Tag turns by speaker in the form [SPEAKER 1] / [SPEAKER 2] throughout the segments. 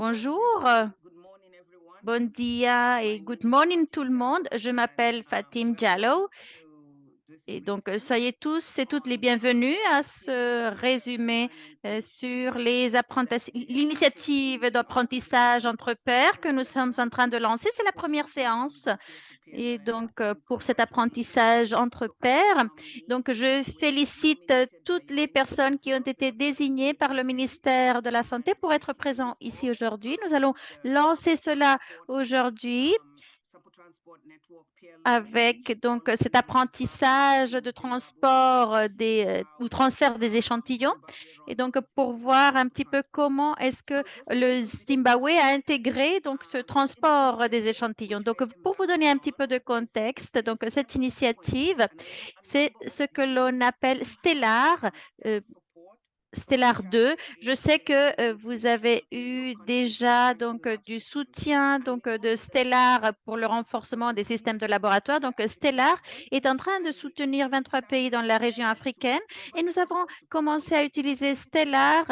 [SPEAKER 1] Bonjour, bon dia et good morning tout le monde. Je m'appelle Fatim Diallo et donc soyez tous et toutes les bienvenus à ce résumé sur l'initiative d'apprentissage entre pairs que nous sommes en train de lancer. C'est la première séance et donc pour cet apprentissage entre pairs. Donc je félicite toutes les personnes qui ont été désignées par le ministère de la Santé pour être présents ici aujourd'hui. Nous allons lancer cela aujourd'hui avec donc cet apprentissage de transport ou transfert des échantillons. Et donc pour voir un petit peu comment est-ce que le Zimbabwe a intégré donc ce transport des échantillons. Donc pour vous donner un petit peu de contexte, donc cette initiative, c'est ce que l'on appelle Stellar. euh, Stellar 2. Je sais que vous avez eu déjà donc du soutien donc de Stellar pour le renforcement des systèmes de laboratoire. Donc Stellar est en train de soutenir 23 pays dans la région africaine et nous avons commencé à utiliser Stellar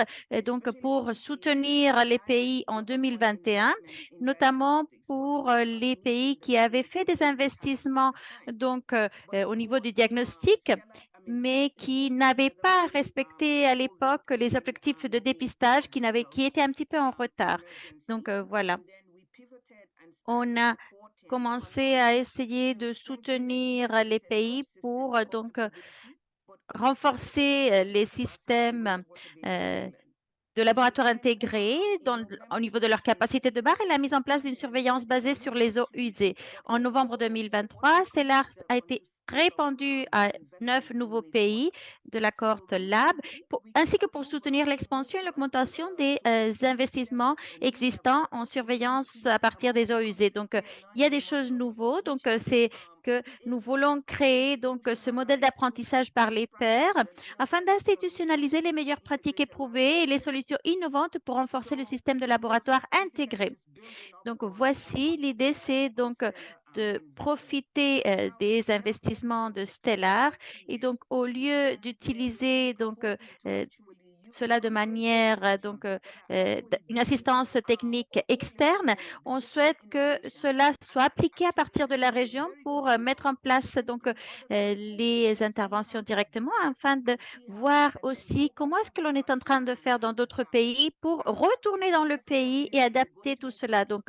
[SPEAKER 1] donc pour soutenir les pays en 2021, notamment pour les pays qui avaient fait des investissements donc au niveau du diagnostic mais qui n'avaient pas respecté à l'époque les objectifs de dépistage qui étaient un petit peu en retard. Donc voilà, on a commencé à essayer de soutenir les pays pour donc renforcer les systèmes euh, de laboratoires intégrés au niveau de leur capacité de barre et la mise en place d'une surveillance basée sur les eaux usées. En novembre 2023, CELAR a été répandu à 9 nouveaux pays de la cohorte Lab, ainsi que pour soutenir l'expansion et l'augmentation des investissements existants en surveillance à partir des eaux usées. Donc, il y a des choses nouvelles. Donc, c'est que nous voulons créer donc ce modèle d'apprentissage par les pairs afin d'institutionnaliser les meilleures pratiques éprouvées et les solutions innovantes pour renforcer le système de laboratoire intégré. Donc, voici l'idée, c'est donc de profiter des investissements de Stellar et donc au lieu d'utiliser donc cela de manière une assistance technique externe. On souhaite que cela soit appliqué à partir de la région pour mettre en place donc les interventions directement afin de voir aussi comment est-ce que l'on est en train de faire dans d'autres pays pour retourner dans le pays et adapter tout cela. Donc,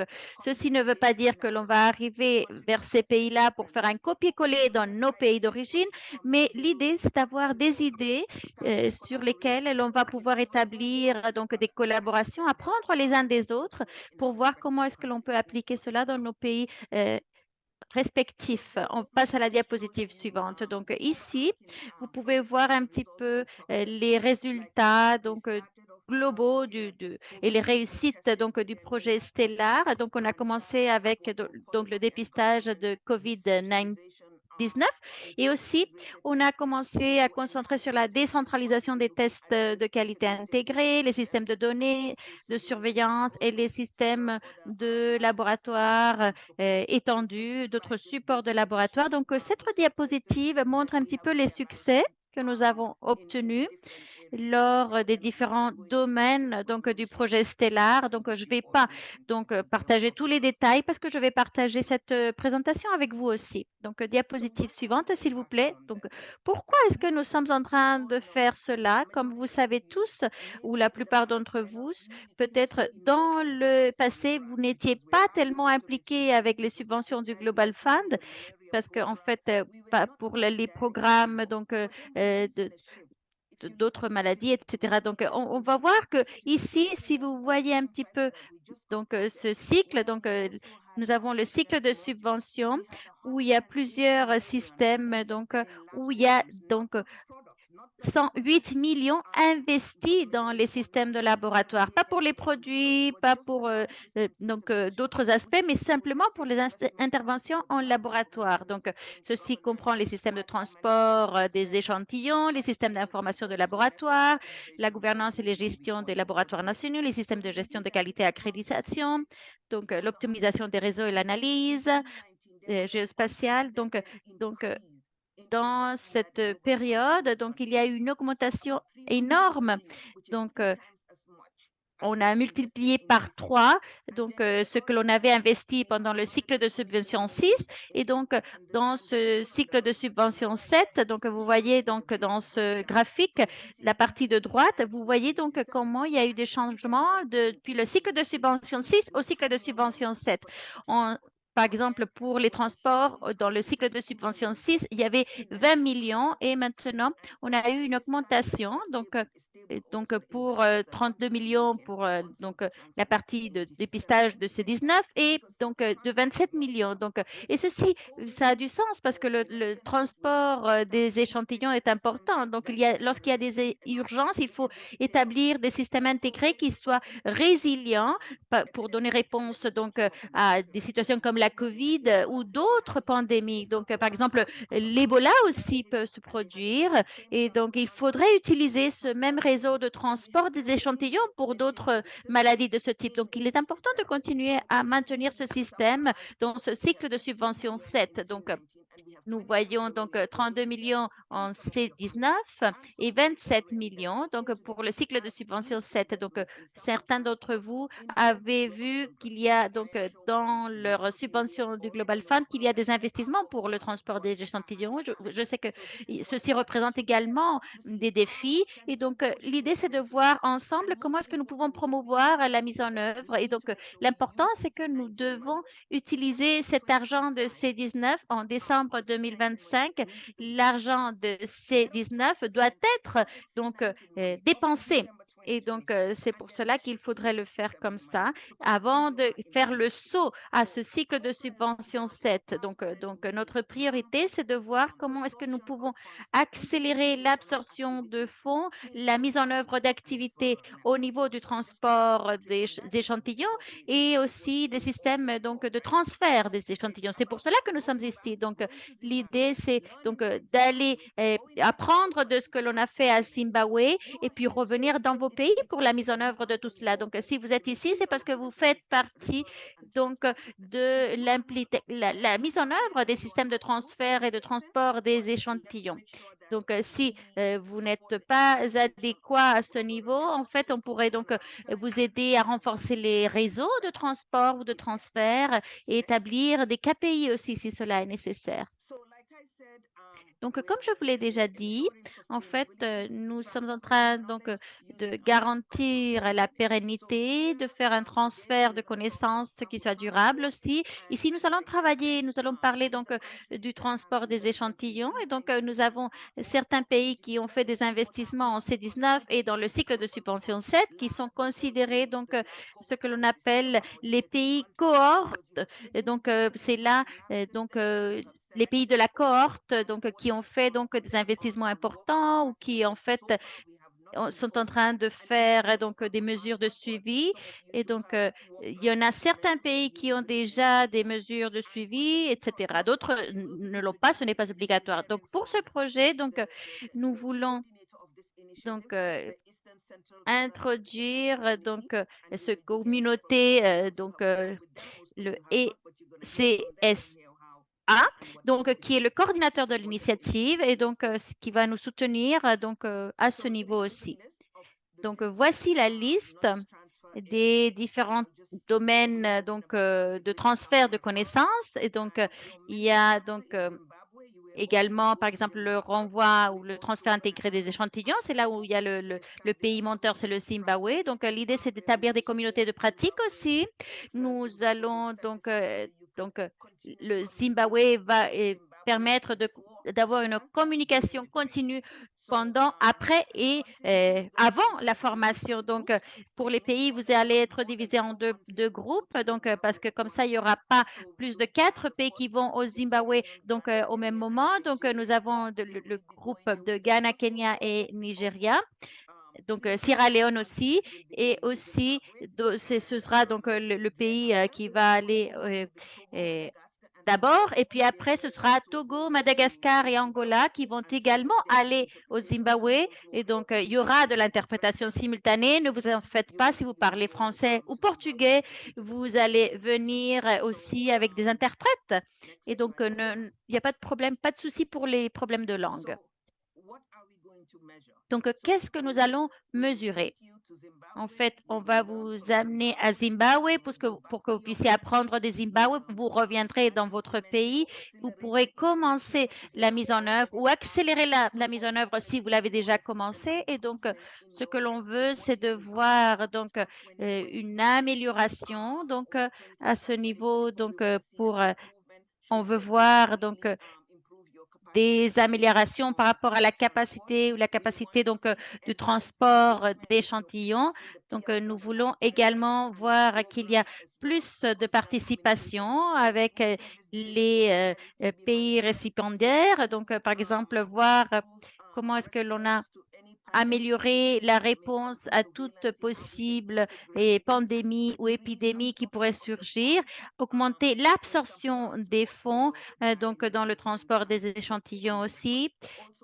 [SPEAKER 1] ceci ne veut pas dire que l'on va arriver vers ces pays-là pour faire un copier-coller dans nos pays d'origine, mais l'idée, c'est d'avoir des idées sur lesquelles l'on va pouvoir établir donc des collaborations, apprendre les uns des autres pour voir comment est-ce que l'on peut appliquer cela dans nos pays respectifs. On passe à la diapositive suivante. Donc ici, vous pouvez voir un petit peu les résultats donc globaux et les réussites donc du projet Stellar. Donc on a commencé avec donc le dépistage de COVID-19 et aussi, on a commencé à concentrer sur la décentralisation des tests de qualité intégrés, les systèmes de données, de surveillance et les systèmes de laboratoire étendus, d'autres supports de laboratoire. Donc, cette diapositive montre un petit peu les succès que nous avons obtenus lors des différents domaines donc du projet Stellar. Donc, je ne vais pas donc partager tous les détails parce que je vais partager cette présentation avec vous aussi. Donc, diapositive suivante, s'il vous plaît. Donc, pourquoi est-ce que nous sommes en train de faire cela? Comme vous savez tous, ou la plupart d'entre vous, peut-être dans le passé, vous n'étiez pas tellement impliqués avec les subventions du Global Fund parce qu'en fait, pas pour les programmes donc de d'autres maladies, etc. Donc, on va voir que ici, si vous voyez un petit peu donc ce cycle, donc nous avons le cycle de subvention où il y a plusieurs systèmes, donc où il y a donc 108 millions investis dans les systèmes de laboratoire, pas pour les produits, pas pour donc d'autres aspects, mais simplement pour les interventions en laboratoire. Donc, ceci comprend les systèmes de transport des échantillons, les systèmes d'information de laboratoire, la gouvernance et les gestions des laboratoires nationaux, les systèmes de gestion de qualité et accréditation, donc l'optimisation des réseaux et l'analyse géospatiale. Donc dans cette période. Donc, il y a eu une augmentation énorme. Donc, on a multiplié par 3 donc ce que l'on avait investi pendant le cycle de subvention 6 et donc dans ce cycle de subvention 7, donc vous voyez donc dans ce graphique, la partie de droite, vous voyez donc comment il y a eu des changements depuis le cycle de subvention 6 au cycle de subvention 7. Par exemple, pour les transports, dans le cycle de subvention 6, il y avait 20 millions et maintenant, on a eu une augmentation. Donc, pour 32 millions pour la partie de dépistage de C19 et donc de 27 millions. Et ceci, ça a du sens parce que le transport des échantillons est important. Donc, lorsqu'il y a des urgences, il faut établir des systèmes intégrés qui soient résilients pour donner réponse à des situations comme la COVID ou d'autres pandémies. Donc, par exemple, l'Ebola aussi peut se produire et donc il faudrait utiliser ce même réseau de transport des échantillons pour d'autres maladies de ce type. Donc, il est important de continuer à maintenir ce système dans ce cycle de subvention 7. Donc, nous voyons donc 32 millions en C19 et 27 millions donc pour le cycle de subvention 7. Donc, certains d'entre vous avaient vu qu'il y a donc dans leur subvention du Global Fund qu'il y a des investissements pour le transport des échantillons. Je sais que ceci représente également des défis et donc l'idée c'est de voir ensemble comment est-ce que nous pouvons promouvoir la mise en œuvre et donc l'important c'est que nous devons utiliser cet argent de C19 en décembre 2025. L'argent de C19 doit être dépensé. Et donc, c'est pour cela qu'il faudrait le faire comme ça avant de faire le saut à ce cycle de subvention 7. Notre priorité, c'est de voir comment est-ce que nous pouvons accélérer l'absorption de fonds, la mise en œuvre d'activités au niveau du transport des échantillons et aussi des systèmes de transfert des échantillons. C'est pour cela que nous sommes ici. Donc, l'idée, c'est d'aller apprendre de ce que l'on a fait à Zimbabwe et puis revenir dans vos pays pour la mise en œuvre de tout cela. Donc, si vous êtes ici, c'est parce que vous faites partie de la mise en œuvre des systèmes de transfert et de transport des échantillons. Donc, si vous n'êtes pas adéquat à ce niveau, en fait, on pourrait vous aider à renforcer les réseaux de transport ou de transfert et établir des KPI aussi si cela est nécessaire. Donc, comme je vous l'ai déjà dit, en fait, nous sommes en train de garantir la pérennité, de faire un transfert de connaissances qui soit durable aussi. Ici, nous allons travailler, nous allons parler du transport des échantillons et nous avons certains pays qui ont fait des investissements en C19 et dans le cycle de subvention 7 qui sont considérés ce que l'on appelle les pays cohortes. Et c'est là les pays de la cohorte qui ont fait des investissements importants ou qui en fait sont en train de faire des mesures de suivi. Et il y en a certains pays qui ont déjà des mesures de suivi, etc. D'autres ne l'ont pas, ce n'est pas obligatoire. Donc, pour ce projet, nous voulons introduire ce communauté, le ECSA, qui est le coordinateur de l'initiative et ce qui va nous soutenir à ce niveau aussi. Voici la liste des différents domaines de transfert de connaissances. Et il y a également, par exemple, le renvoi ou le transfert intégré des échantillons. C'est là où il y a le pays monteur, c'est le Zimbabwe. L'idée, c'est d'établir des communautés de pratique aussi. Nous allons le Zimbabwe va permettre d'avoir une communication continue pendant, après et avant la formation. Pour les pays, vous allez être divisé en deux groupes, parce que comme ça, il n'y aura pas plus de 4 pays qui vont au Zimbabwe au même moment. Nous avons le groupe de Ghana, Kenya et Nigeria. Sierra Leone aussi, et aussi ce sera le pays qui va aller d'abord, et puis après ce sera Togo, Madagascar et Angola qui vont également aller au Zimbabwe, et il y aura de l'interprétation simultanée. Ne vous en faites pas, si vous parlez français ou portugais, vous allez venir aussi avec des interprètes, et il n'y a pas de problème, pas de souci pour les problèmes de langue. Donc, qu'est-ce que nous allons mesurer? En fait, on va vous amener à Zimbabwe pour que vous puissiez apprendre des Zimbabwe. Vous reviendrez dans votre pays. Vous pourrez commencer la mise en œuvre ou accélérer la mise en œuvre si vous l'avez déjà commencé. Et donc, ce que l'on veut, c'est de voir donc une amélioration donc à ce niveau. Donc, on veut voir donc des améliorations par rapport à la capacité ou la capacité donc du transport d'échantillons. Donc, nous voulons également voir qu'il y a plus de participation avec les pays récipiendaires. Donc, par exemple, voir comment est-ce que l'on a améliorer la réponse à toute possible pandémie ou épidémie qui pourrait surgir, augmenter l'absorption des fonds donc dans le transport des échantillons aussi.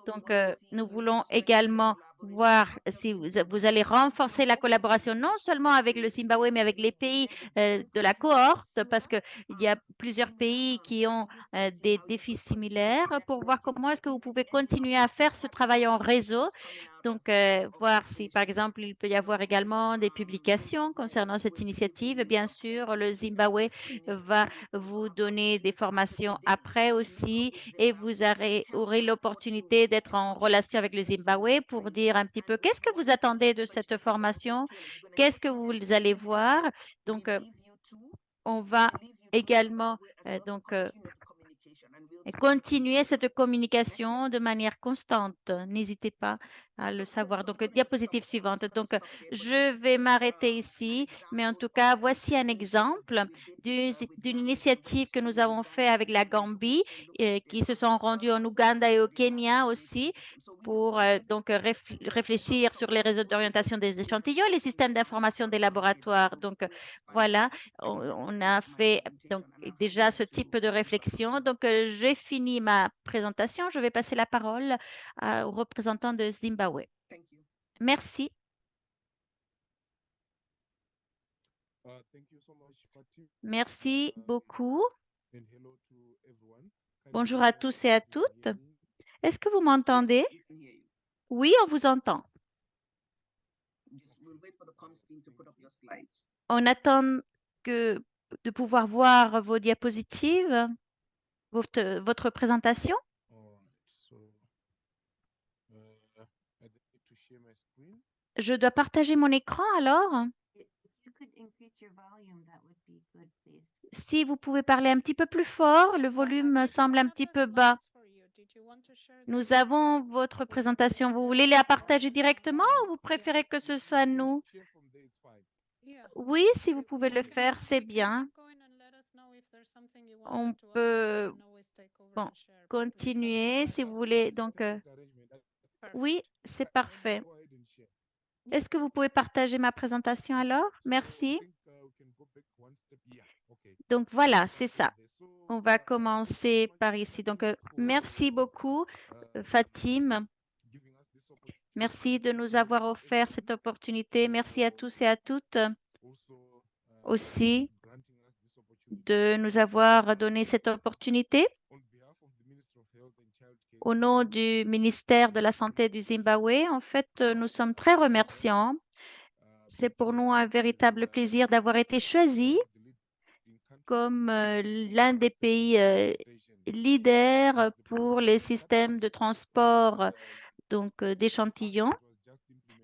[SPEAKER 1] Donc, nous voulons également voir si vous allez renforcer la collaboration non seulement avec le Zimbabwe, mais avec les pays de la cohorte, parce qu'il y a plusieurs pays qui ont des défis similaires, pour voir comment est-ce que vous pouvez continuer à faire ce travail en réseau. Donc, voir si, par exemple, il peut y avoir également des publications concernant cette initiative. Bien sûr, le Zimbabwe va vous donner des formations après aussi et vous aurez l'opportunité d'être en relation avec le Zimbabwe pour dire un petit peu qu'est-ce que vous attendez de cette formation, qu'est-ce que vous allez voir. Donc, on va également donc et continuer cette communication de manière constante. N'hésitez pas à le savoir. Donc, diapositive suivante. Donc, je vais m'arrêter ici, mais en tout cas, voici un exemple d'une initiative que nous avons fait avec la Gambie, qui se sont rendus en Ouganda et au Kenya aussi pour donc réfléchir sur les réseaux d'orientation des échantillons et les systèmes d'information des laboratoires. Donc, voilà, on a fait donc déjà ce type de réflexion. Donc, j'ai fini ma présentation. Je vais passer la parole au représentant de Zimbabwe. Merci. Merci beaucoup. Bonjour à tous et à toutes. Est-ce que vous m'entendez? Oui, on vous entend. On attend de pouvoir voir vos diapositives, votre présentation. Je dois partager mon écran alors? Si vous pouvez parler un petit peu plus fort, le volume me semble un petit peu bas. Nous avons votre présentation. Vous voulez la partager directement ou vous préférez que ce soit nous? Oui, si vous pouvez le faire, c'est bien. On peut continuer si vous voulez. Donc, oui, c'est parfait. Est-ce que vous pouvez partager ma présentation alors? Merci. Donc, voilà, c'est ça. On va commencer par ici. Donc, merci beaucoup, Fatim. Merci de nous avoir offert cette opportunité. Merci à tous et à toutes aussi de nous avoir donné cette opportunité. Au nom du ministère de la Santé du Zimbabwe, en fait, nous sommes très remerciants. C'est pour nous un véritable plaisir d'avoir été choisis comme l'un des pays leaders pour les systèmes de transport donc d'échantillons,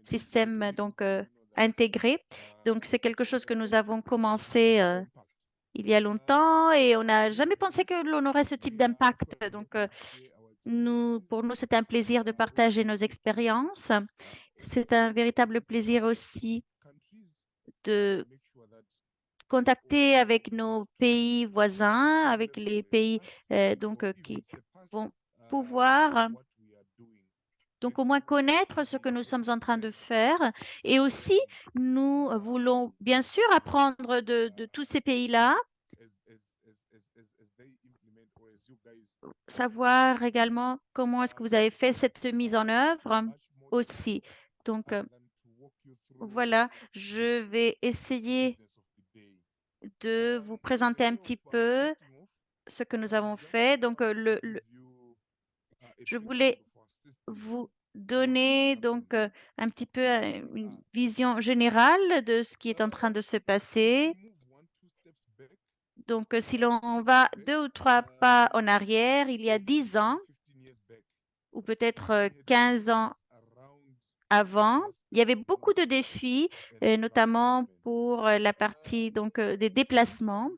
[SPEAKER 1] système donc intégré. Donc c'est quelque chose que nous avons commencé il y a longtemps et on n'a jamais pensé que l'on aurait ce type d'impact. Donc pour nous, c'est un plaisir de partager nos expériences. C'est un véritable plaisir aussi de contacter avec nos pays voisins, avec les pays donc qui vont pouvoir donc au moins connaître ce que nous sommes en train de faire. Et aussi, nous voulons bien sûr apprendre de tous ces pays-là, savoir également comment est-ce que vous avez fait cette mise en œuvre aussi. Donc, voilà, je vais essayer de vous présenter un petit peu ce que nous avons fait. Donc, je voulais vous donner donc un petit peu une vision générale de ce qui est en train de se passer. Donc, si l'on va 2 ou 3 pas en arrière, il y a 10 ans ou peut-être 15 ans avant, il y avait beaucoup de défis, notamment pour la partie donc des déplacements.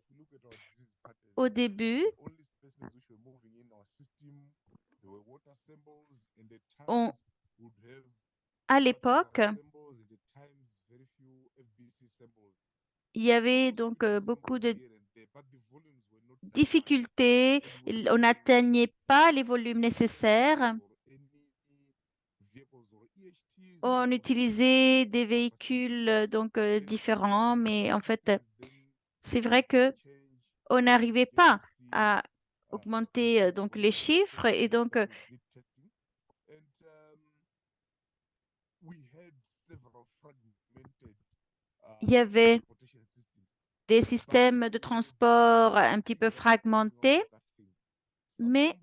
[SPEAKER 1] Au début, on, à l'époque, il y avait donc beaucoup de difficultés. On n'atteignait pas les volumes nécessaires. On utilisait des véhicules donc différents, mais en fait, c'est vrai que on n'arrivait pas à augmenter donc les chiffres et donc il y avait des systèmes de transport un petit peu fragmentés, mais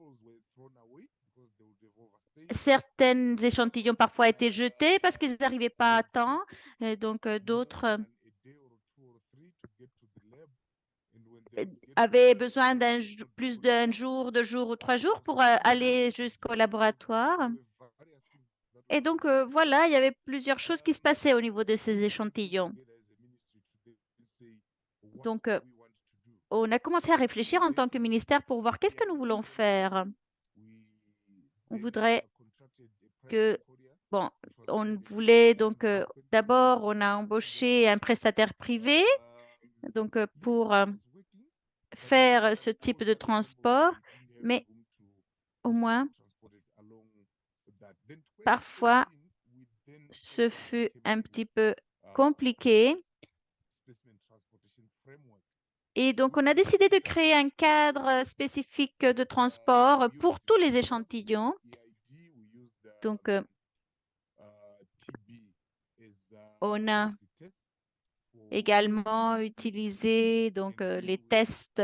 [SPEAKER 1] certains échantillons parfois étaient jetés parce qu'ils n'arrivaient pas à temps, et donc d'autres euh, avaient besoin plus d'un jour, 2 jours ou 3 jours pour aller jusqu'au laboratoire. Et donc voilà, il y avait plusieurs choses qui se passaient au niveau de ces échantillons. Donc on a commencé à réfléchir en tant que ministère pour voir qu'est-ce que nous voulons faire. On voudrait que, bon, on voulait donc d'abord, on a embauché un prestataire privé donc pour faire ce type de transport, mais au moins, parfois, ce fut un petit peu compliqué. Et donc, on a décidé de créer un cadre spécifique de transport pour tous les échantillons. Donc, on a également utilisé donc les tests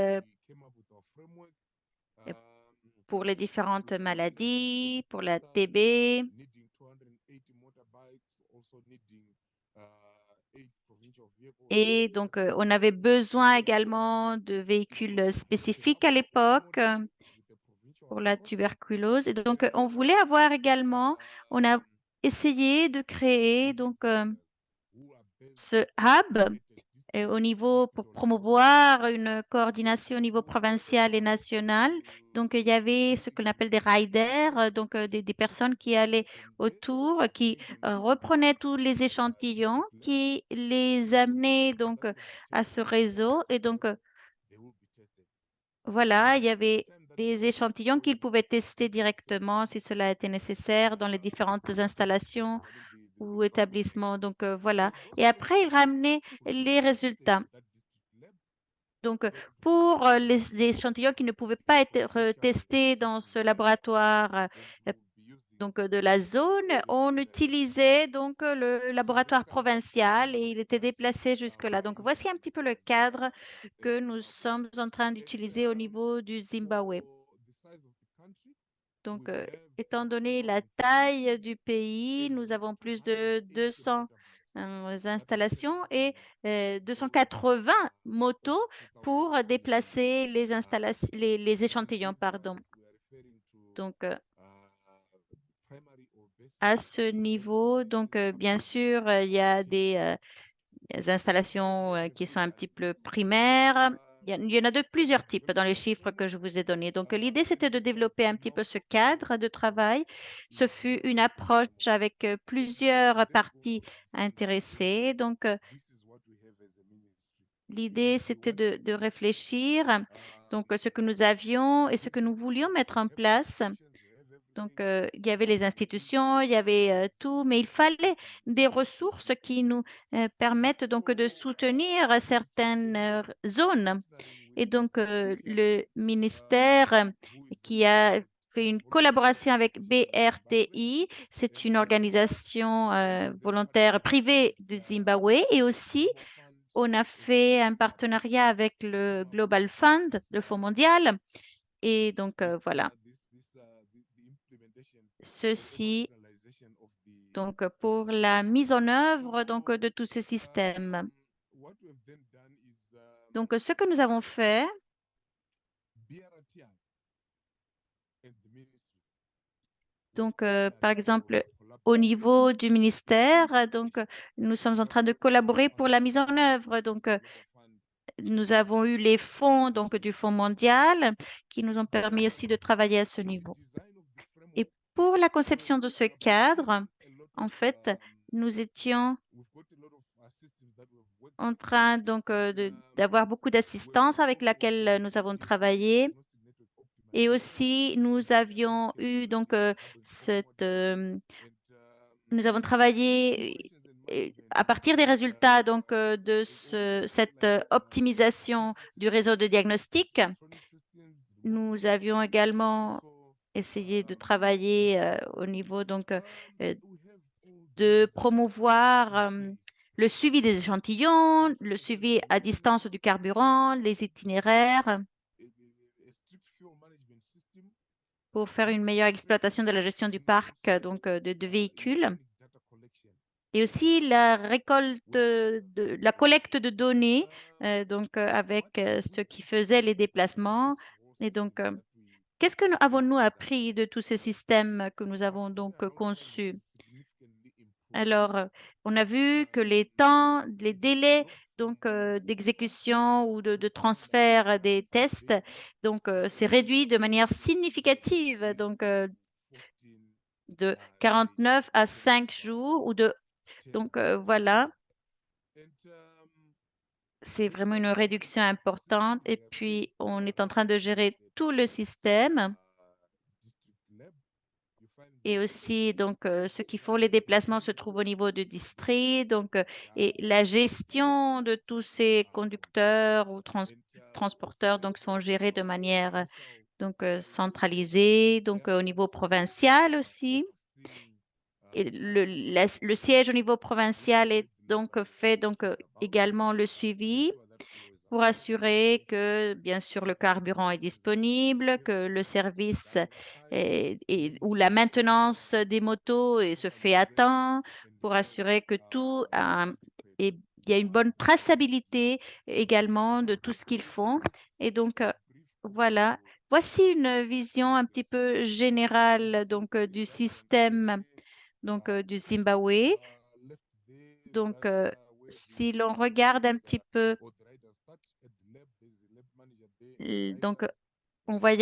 [SPEAKER 1] pour les différentes maladies, pour la TB. Et donc, on avait besoin également de véhicules spécifiques à l'époque pour la tuberculose. Et donc, on voulait avoir également, on a essayé de créer donc ce hub au niveau pour promouvoir une coordination au niveau provincial et national. Donc, il y avait ce qu'on appelle des riders, donc des personnes qui allaient autour, qui reprenaient tous les échantillons, qui les amenaient donc à ce réseau. Et donc, voilà, il y avait des échantillons qu'ils pouvaient tester directement si cela était nécessaire dans les différentes installations ou établissements. Donc, voilà. Et après, ils ramenaient les résultats. Donc, pour les échantillons qui ne pouvaient pas être testés dans ce laboratoire donc, de la zone, on utilisait donc le laboratoire provincial et il était déplacé jusque-là. Donc, voici un petit peu le cadre que nous sommes en train d'utiliser au niveau du Zimbabwe. Donc, étant donné la taille du pays, nous avons plus de 200 installations et 280 motos pour déplacer les les échantillons, pardon. Donc, à ce niveau, donc, bien sûr, il y a des installations qui sont un petit peu primaires. Il y en a de plusieurs types dans les chiffres que je vous ai donnés. Donc, l'idée, c'était de développer un petit peu ce cadre de travail. Ce fut une approche avec plusieurs parties intéressées. Donc, l'idée, c'était de réfléchir donc ce que nous avions et ce que nous voulions mettre en place. Donc, il y avait les institutions, il y avait tout, mais il fallait des ressources qui nous permettent donc de soutenir certaines zones. Et donc, le ministère qui a fait une collaboration avec BRTI, c'est une organisation volontaire privée du Zimbabwe, et aussi on a fait un partenariat avec le Global Fund, le Fonds mondial. Et donc, voilà. Ceci donc pour la mise en œuvre donc, de tout ce système. Donc, ce que nous avons fait, donc, par exemple, au niveau du ministère, donc, nous sommes en train de collaborer pour la mise en œuvre. Donc, nous avons eu les fonds donc, du Fonds mondial qui nous ont permis aussi de travailler à ce niveau. Et pour la conception de ce cadre, en fait, nous étions en train donc d'avoir beaucoup d'assistance avec laquelle nous avons travaillé. Et aussi, nous avions eu donc nous avons travaillé à partir des résultats donc de cette optimisation du réseau de diagnostic. Nous avions également essayé de travailler au niveau donc de promouvoir le suivi des échantillons, le suivi à distance du carburant, les itinéraires, pour faire une meilleure exploitation de la gestion du parc donc de véhicules. Et aussi la récolte la collecte de données donc avec ceux qui faisaient les déplacements. Et donc, qu'est-ce que avons-nous appris de tout ce système que nous avons donc conçu? Alors, on a vu que les temps, les délais donc d'exécution ou de transfert des tests, donc c'est réduit de manière significative, donc de 49 à 5 jours ou de donc voilà, c'est vraiment une réduction importante. Et puis, on est en train de gérer tout le système. Et aussi, donc, ceux qui font les déplacements se trouvent au niveau du district. Donc, et la gestion de tous ces conducteurs ou transporteurs donc, sont gérés de manière donc, centralisée, donc au niveau provincial aussi. Et le siège au niveau provincial est donc fait donc, également le suivi pour assurer que, bien sûr, le carburant est disponible, que le service ou la maintenance des motos se fait à temps, pour assurer que tout il y a une bonne traçabilité également de tout ce qu'ils font. Et donc, voilà. Voici une vision un petit peu générale donc, du système donc, du Zimbabwe. Donc, si l'on regarde un petit peu donc, on voit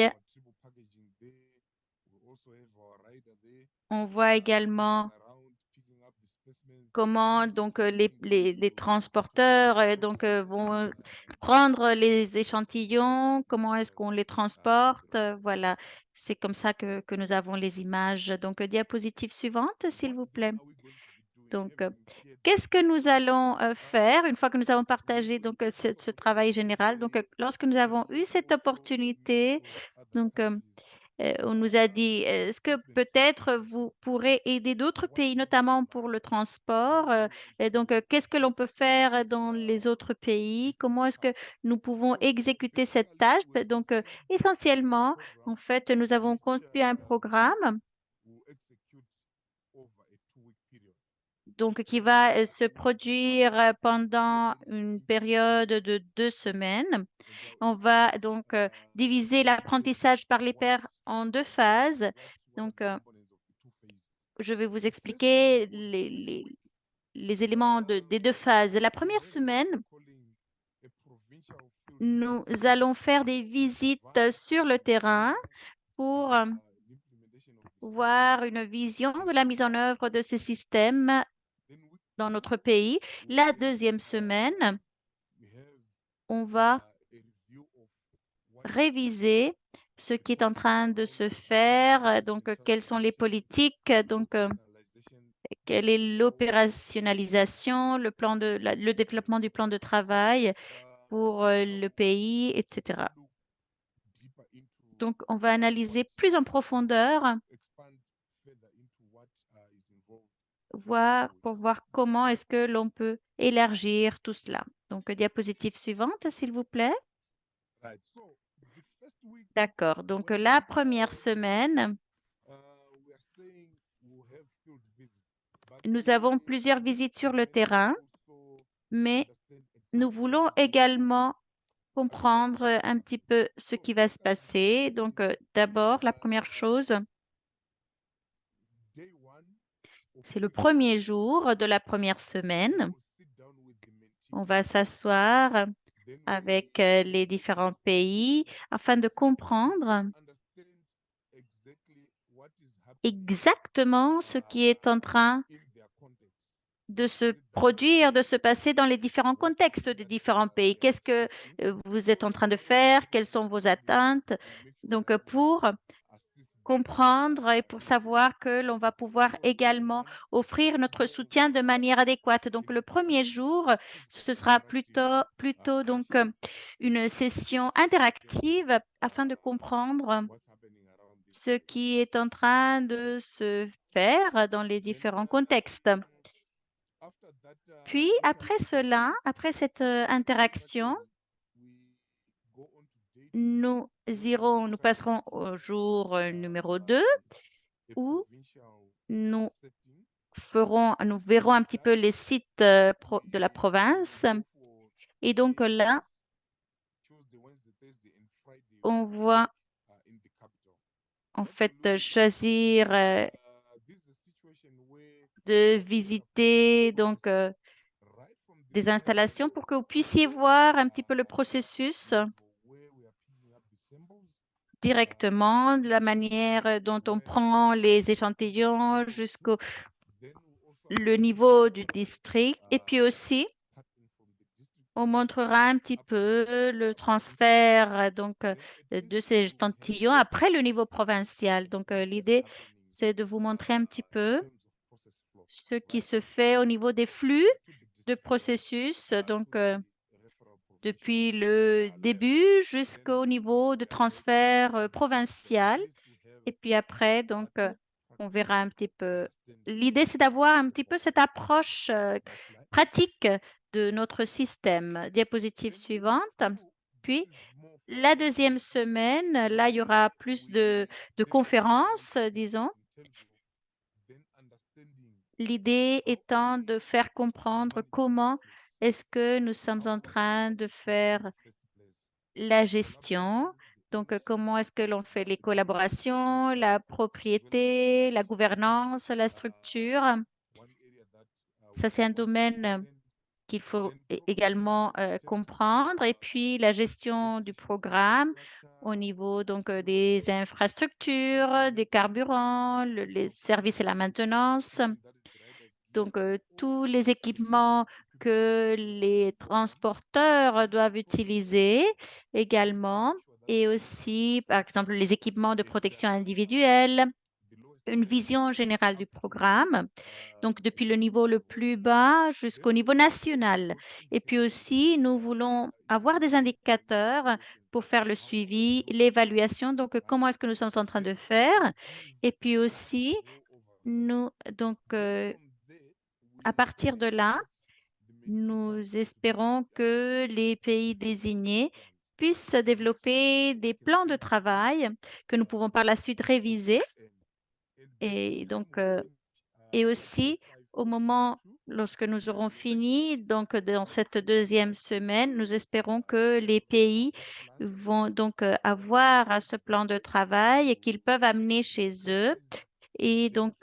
[SPEAKER 1] également comment donc les transporteurs donc vont prendre les échantillons, comment est-ce qu'on les transporte. Voilà, c'est comme ça que nous avons les images. Donc, diapositive suivante, s'il vous plaît. Donc, qu'est-ce que nous allons faire une fois que nous avons partagé donc ce travail général? Donc, lorsque nous avons eu cette opportunité, donc on nous a dit, est-ce que peut-être vous pourrez aider d'autres pays, notamment pour le transport? Et donc, qu'est-ce que l'on peut faire dans les autres pays? Comment est-ce que nous pouvons exécuter cette tâche? Donc, essentiellement, en fait, nous avons conçu un programme donc, qui va se produire pendant une période de 2 semaines. On va donc diviser l'apprentissage par les pairs en 2 phases. Donc, je vais vous expliquer les éléments des 2 phases. La première semaine, nous allons faire des visites sur le terrain pour voir une vision de la mise en œuvre de ces systèmes dans notre pays. La deuxième semaine, on va réviser ce qui est en train de se faire, donc quelles sont les politiques, donc quelle est l'opérationnalisation, le développement du plan de travail pour le pays, etc. Donc, on va analyser plus en profondeur, pour voir comment est-ce que l'on peut élargir tout cela. Donc, diapositive suivante, s'il vous plaît. D'accord. Donc, la première semaine, Nous avons plusieurs visites sur le terrain, mais nous voulons également comprendre un petit peu ce qui va se passer. Donc, d'abord, la première chose, c'est le premier jour de la première semaine. On va s'asseoir avec les différents pays afin de comprendre exactement ce qui est en train de se produire, de se passer dans les différents contextes des différents pays. Qu'est-ce que vous êtes en train de faire? Quelles sont vos attentes? Donc, pour comprendre et pour savoir que l'on va pouvoir également offrir notre soutien de manière adéquate. Donc, le premier jour, ce sera plutôt donc une session interactive afin de comprendre ce qui est en train de se faire dans les différents contextes. Puis, après cela, après cette interaction, nous passerons au jour numéro 2 où nous nous verrons un petit peu les sites de la province. Et donc là, on voit en fait choisir de visiter donc des installations pour que vous puissiez voir un petit peu le processus directement, de la manière dont on prend les échantillons jusqu'au le niveau du district. Et puis aussi, on montrera un petit peu le transfert donc de ces échantillons après le niveau provincial. Donc, l'idée, c'est de vous montrer un petit peu ce qui se fait au niveau des flux de processus. Donc, depuis le début jusqu'au niveau de transfert provincial. Et puis après, donc, on verra un petit peu. L'idée, c'est d'avoir un petit peu cette approche pratique de notre système. Diapositive suivante. Puis, la deuxième semaine, là, il y aura plus de conférences, disons. L'idée étant de faire comprendre comment est-ce que nous sommes en train de faire la gestion. Donc, comment est-ce que l'on fait les collaborations, la propriété, la gouvernance, la structure. Ça, c'est un domaine qu'il faut également comprendre. Et puis, la gestion du programme au niveau donc des infrastructures, des carburants, les services et la maintenance. Donc, tous les équipements que les transporteurs doivent utiliser également, et aussi, par exemple, les équipements de protection individuelle, une vision générale du programme, donc depuis le niveau le plus bas jusqu'au niveau national. Et puis aussi, nous voulons avoir des indicateurs pour faire le suivi, l'évaluation, donc comment est-ce que nous sommes en train de faire. Et puis aussi, nous, donc, à partir de là, nous espérons que les pays désignés puissent développer des plans de travail que nous pouvons par la suite réviser. Et donc, et aussi, au moment, lorsque nous aurons fini, donc dans cette deuxième semaine, nous espérons que les pays vont donc avoir ce plan de travail et qu'ils peuvent amener chez eux et donc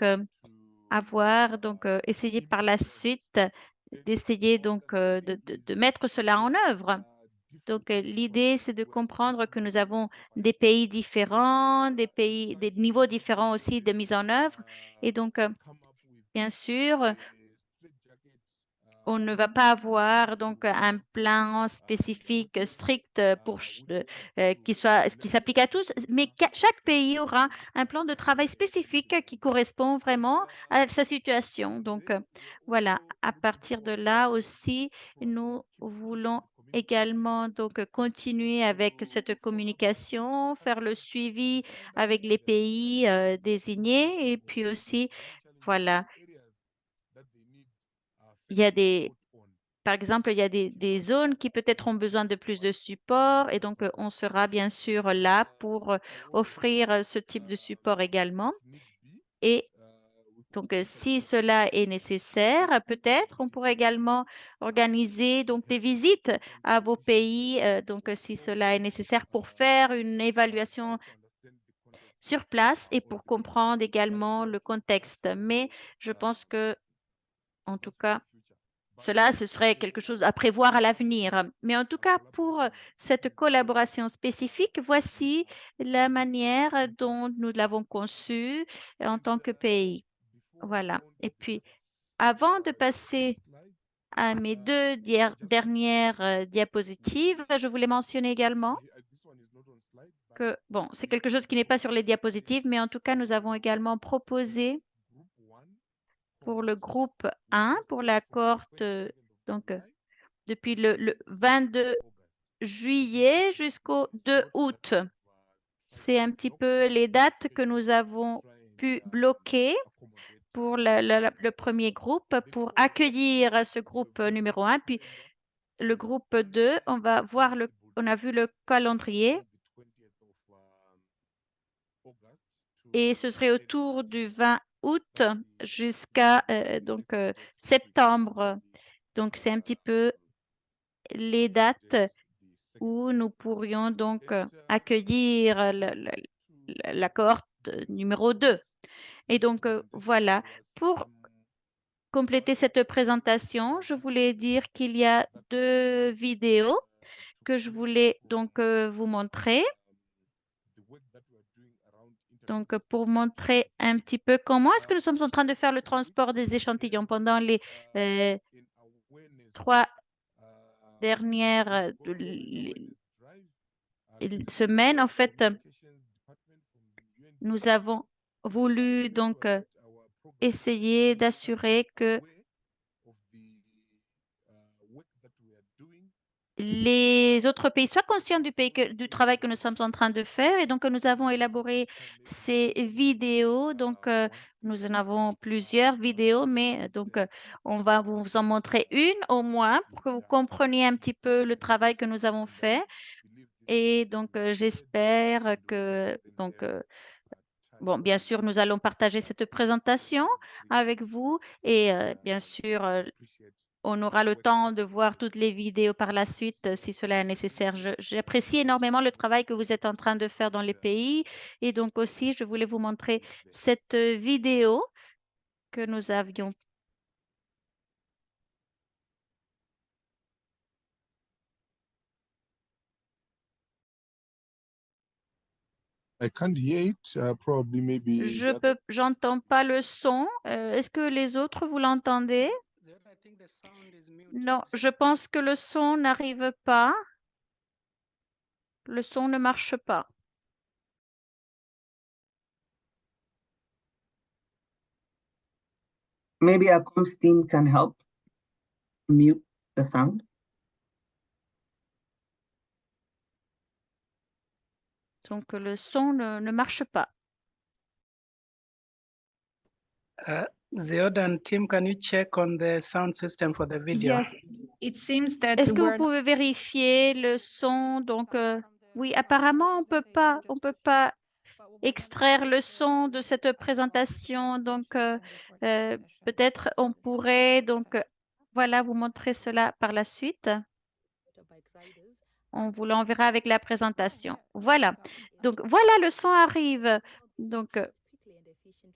[SPEAKER 1] avoir donc essayer par la suite d'essayer donc de mettre cela en œuvre. Donc l'idée c'est de comprendre que nous avons des pays différents, des niveaux différents aussi de mise en œuvre et donc bien sûr on ne va pas avoir donc un plan spécifique strict qui s'applique à tous, mais chaque pays aura un plan de travail spécifique qui correspond vraiment à sa situation. Donc voilà, à partir de là aussi, nous voulons également donc continuer avec cette communication, faire le suivi avec les pays désignés et puis aussi, voilà, il y a par exemple, il y a des zones qui peut-être ont besoin de plus de support et donc on sera bien sûr là pour offrir ce type de support également. Et Donc, si cela est nécessaire, peut-être on pourrait également organiser donc des visites à vos pays, donc si cela est nécessaire pour faire une évaluation sur place et pour comprendre également le contexte. Mais je pense que, en tout cas, cela, ce serait quelque chose à prévoir à l'avenir. Mais en tout cas, pour cette collaboration spécifique, voici la manière dont nous l'avons conçue en tant que pays. Voilà. Et puis, avant de passer à mes deux dernières diapositives, je voulais mentionner également que, bon, c'est quelque chose qui n'est pas sur les diapositives, mais en tout cas, nous avons également proposé pour le groupe 1, pour la cohorte, donc, depuis le 22 juillet jusqu'au 2 août. C'est un petit peu les dates que nous avons pu bloquer pour le premier groupe, pour accueillir ce groupe numéro 1. Puis le groupe 2, on a vu le calendrier et ce serait autour du 20 août jusqu'à septembre. Donc, c'est un petit peu les dates où nous pourrions donc accueillir la cohorte numéro 2. Et donc, voilà. Pour compléter cette présentation, je voulais dire qu'il y a deux vidéos que je voulais donc vous montrer. Donc, pour montrer un petit peu comment est-ce que nous sommes en train de faire le transport des échantillons pendant les 3 dernières semaines. En fait, nous avons voulu donc essayer d'assurer que les autres pays soient conscients du travail que nous sommes en train de faire. Et donc, nous avons élaboré ces vidéos. Donc, nous en avons plusieurs vidéos, mais donc, on va vous en montrer une au moins pour que vous compreniez un petit peu le travail que nous avons fait. Et donc, j'espère que, donc, bon, bien sûr, nous allons partager cette présentation avec vous et bien sûr, on aura le temps de voir toutes les vidéos par la suite si cela est nécessaire. J'apprécie énormément le travail que vous êtes en train de faire dans les pays et donc aussi, je voulais vous montrer cette vidéo que nous avions.
[SPEAKER 2] I can't hear it. Probably maybe
[SPEAKER 1] J'entends pas le son. Est-ce que les autres, vous l'entendez? Non, je pense que le son n'arrive pas. Le son ne marche pas.
[SPEAKER 3] Maybe our comms team can help mute the sound.
[SPEAKER 1] Donc, le son ne marche pas.
[SPEAKER 4] Zeodan team, can you check on the sound system for the video?
[SPEAKER 5] Yes, it seems that
[SPEAKER 1] Est-ce que vous
[SPEAKER 5] we're
[SPEAKER 1] pouvez vérifier le son? Donc, oui, apparemment, on peut pas extraire le son de cette présentation. Donc, peut-être on pourrait donc, voilà, vous montrer cela par la suite. On vous l'enverra avec la présentation. Voilà. Donc, voilà, le son arrive. Donc,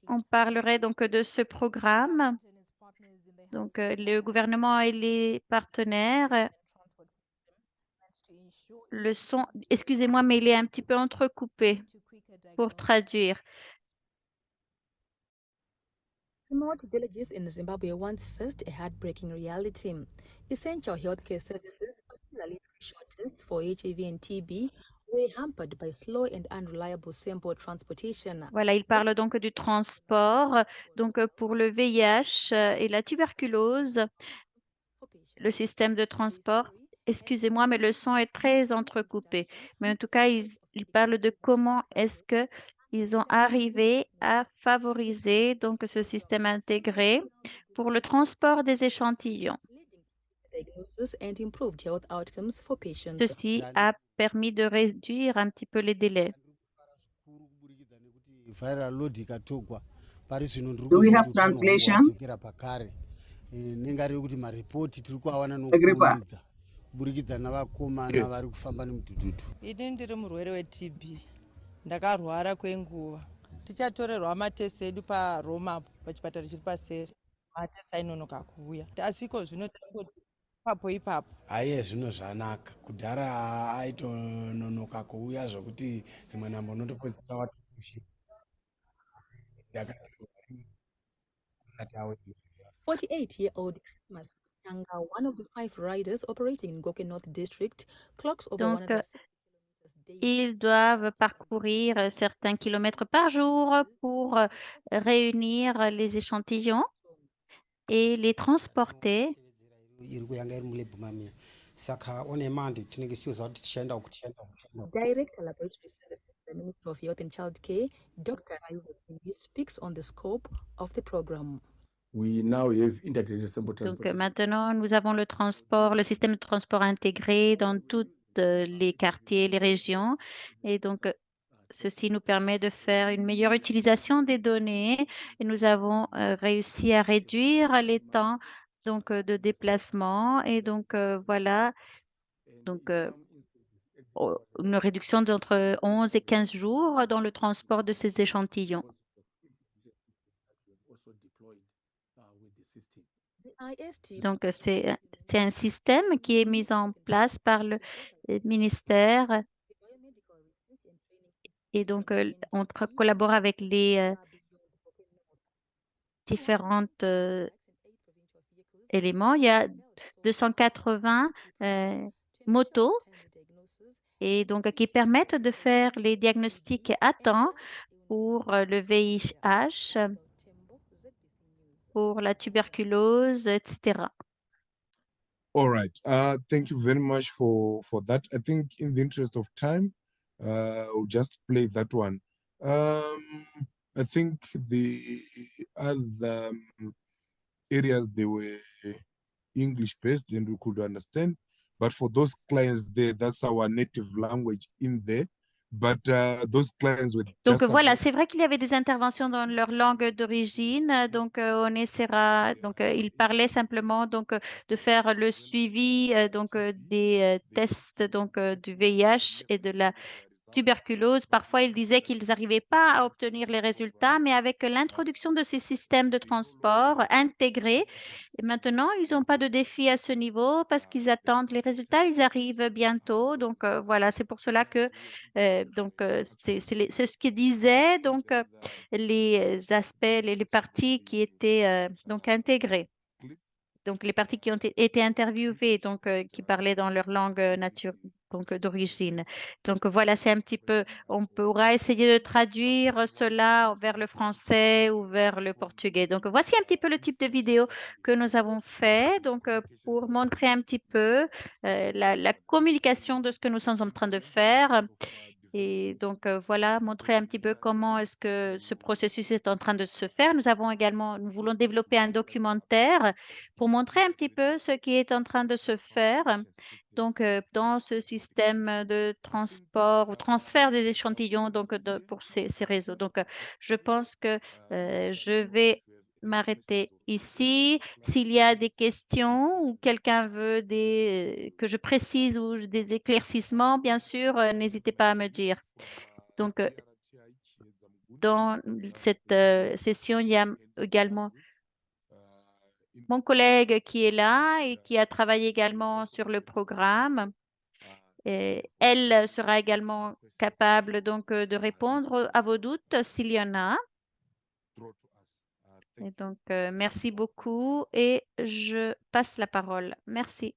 [SPEAKER 1] on parlerait donc de ce programme. Donc, le gouvernement et les partenaires. Le son, excusez-moi, mais il est un petit peu entrecoupé pour traduire.
[SPEAKER 6] Remote villages in Zimbabwe once faced a heartbreaking reality. Essential healthcare services, particularly short tests for HIV and TB, were hampered by slow and unreliable sample transportation.
[SPEAKER 1] Voilà, il parle donc du transport. Donc, pour le VIH et la tuberculose, le système de transport. Excusez-moi, mais le son est très entrecoupé. Mais en tout cas, il parle de comment est-ce que ils ont arrivé à favoriser donc ce système intégré pour le transport des échantillons.
[SPEAKER 6] And improved health outcomes for patients.
[SPEAKER 1] Ceci a permis de réduire un petit peu les délais.
[SPEAKER 5] pari zvino ndiri
[SPEAKER 3] Do we
[SPEAKER 5] kuziva
[SPEAKER 3] have
[SPEAKER 5] kuti utano hwangu
[SPEAKER 3] translation?
[SPEAKER 5] hwadzokera pakare. Nengari yokuti maripoti tiri kuawana
[SPEAKER 3] Agrippa.
[SPEAKER 5] nokukurumidza kuburikidza navakomana
[SPEAKER 2] Yes.
[SPEAKER 5] vari kufamba nemudhudhudhu.
[SPEAKER 7] ini ndiri murwere weTB ndakarwara kwenguva tichatorerwa matest edu paRoma pachipatara chiri paseri matest ainonoka kuuya asiko zvino tangoti ipapo ipapo
[SPEAKER 5] Haiye zvino zvanaka kudhara aitononoka kuuya zvokuti dzimwe nambo unotopedzisira watokushipa.
[SPEAKER 6] 48-year-old Christmas Changa, one of the 5 riders operating in Goke North District, clocks over
[SPEAKER 1] Donc,
[SPEAKER 6] 160 kilometers daily.
[SPEAKER 1] ils doivent parcourir certains kilomètres par jour pour réunir les échantillons et les transporter.
[SPEAKER 5] iri kuyanga iri mulebhumamia saka one mande tinenge tichiziva kuti tichaenda uku tichaenda uku tichaenda uku.
[SPEAKER 6] Director Laboratory Services, the Ministry of Health and Child Care, Dr. Raivo speaks on the scope of the program.
[SPEAKER 8] We now have integrated sample
[SPEAKER 1] Donc,
[SPEAKER 8] transportation.
[SPEAKER 1] maintenant, nous avons le transport, le système de transport intégré dans tous les quartiers, les régions. Et donc, ceci nous permet de faire une meilleure utilisation des données et nous avons réussi à réduire les temps donc, de déplacement. Et donc, voilà, donc, une réduction d'entre 11 et 15 jours dans le transport de ces échantillons.
[SPEAKER 6] The IST
[SPEAKER 1] Donc, c'est un système qui est mis en place par le ministère
[SPEAKER 6] biomedical research and training
[SPEAKER 1] et donc on collabore avec les différents éléments. Il y a 280 motos et donc qui permettent de faire les diagnostics à temps pour le VIH, pour la tuberculose, etc.
[SPEAKER 2] All right. Thank you very much for that. I think in the interest of time, we'll just play that one. I think the other areas, they were English based and we could understand. But for those clients there, that's our native language in there. But those clients were
[SPEAKER 1] Donc
[SPEAKER 2] just
[SPEAKER 1] voilà,
[SPEAKER 2] about-
[SPEAKER 1] c'est vrai qu'il y avait des interventions dans leur langue d'origine. Donc on essaiera. Donc ils parlaient simplement donc de faire le suivi donc des tests donc du VIH et de la tuberculose. Parfois ils disaient qu'ils n'arrivaient pas à obtenir les résultats, mais avec l'introduction de ces systèmes de transport intégrés, et maintenant ils n'ont pas de défi à ce niveau parce qu'ils attendent les résultats. Ils arrivent bientôt. Donc voilà, c'est pour cela que c'est ce que disaient donc les aspects, les parties qui étaient donc intégrées. Donc les parties qui ont été interviewées, donc qui parlaient dans leur langue donc d'origine. Donc voilà, c'est un petit peu, on pourra essayer de traduire cela vers le français ou vers le portugais. Donc voici un petit peu le type de vidéo que nous avons fait, donc pour montrer un petit peu la communication de ce que nous sommes en train de faire. Et donc, voilà, montrer un petit peu comment est-ce que ce processus est en train de se faire. Nous voulons développer un documentaire pour montrer un petit peu ce qui est en train de se faire. Donc, dans ce système de transport ou transfert des échantillons donc, pour ces réseaux. Donc, je pense que je vais m'arrêter ici. S'il y a des questions ou quelqu'un veut que je précise ou des éclaircissements, bien sûr, n'hésitez pas à me dire. Donc, dans cette session, il y a également mon collègue qui est là et qui a travaillé également sur le programme. Et elle sera également capable donc de répondre à vos doutes s'il y en a. Et donc, merci beaucoup et je passe la parole. Merci.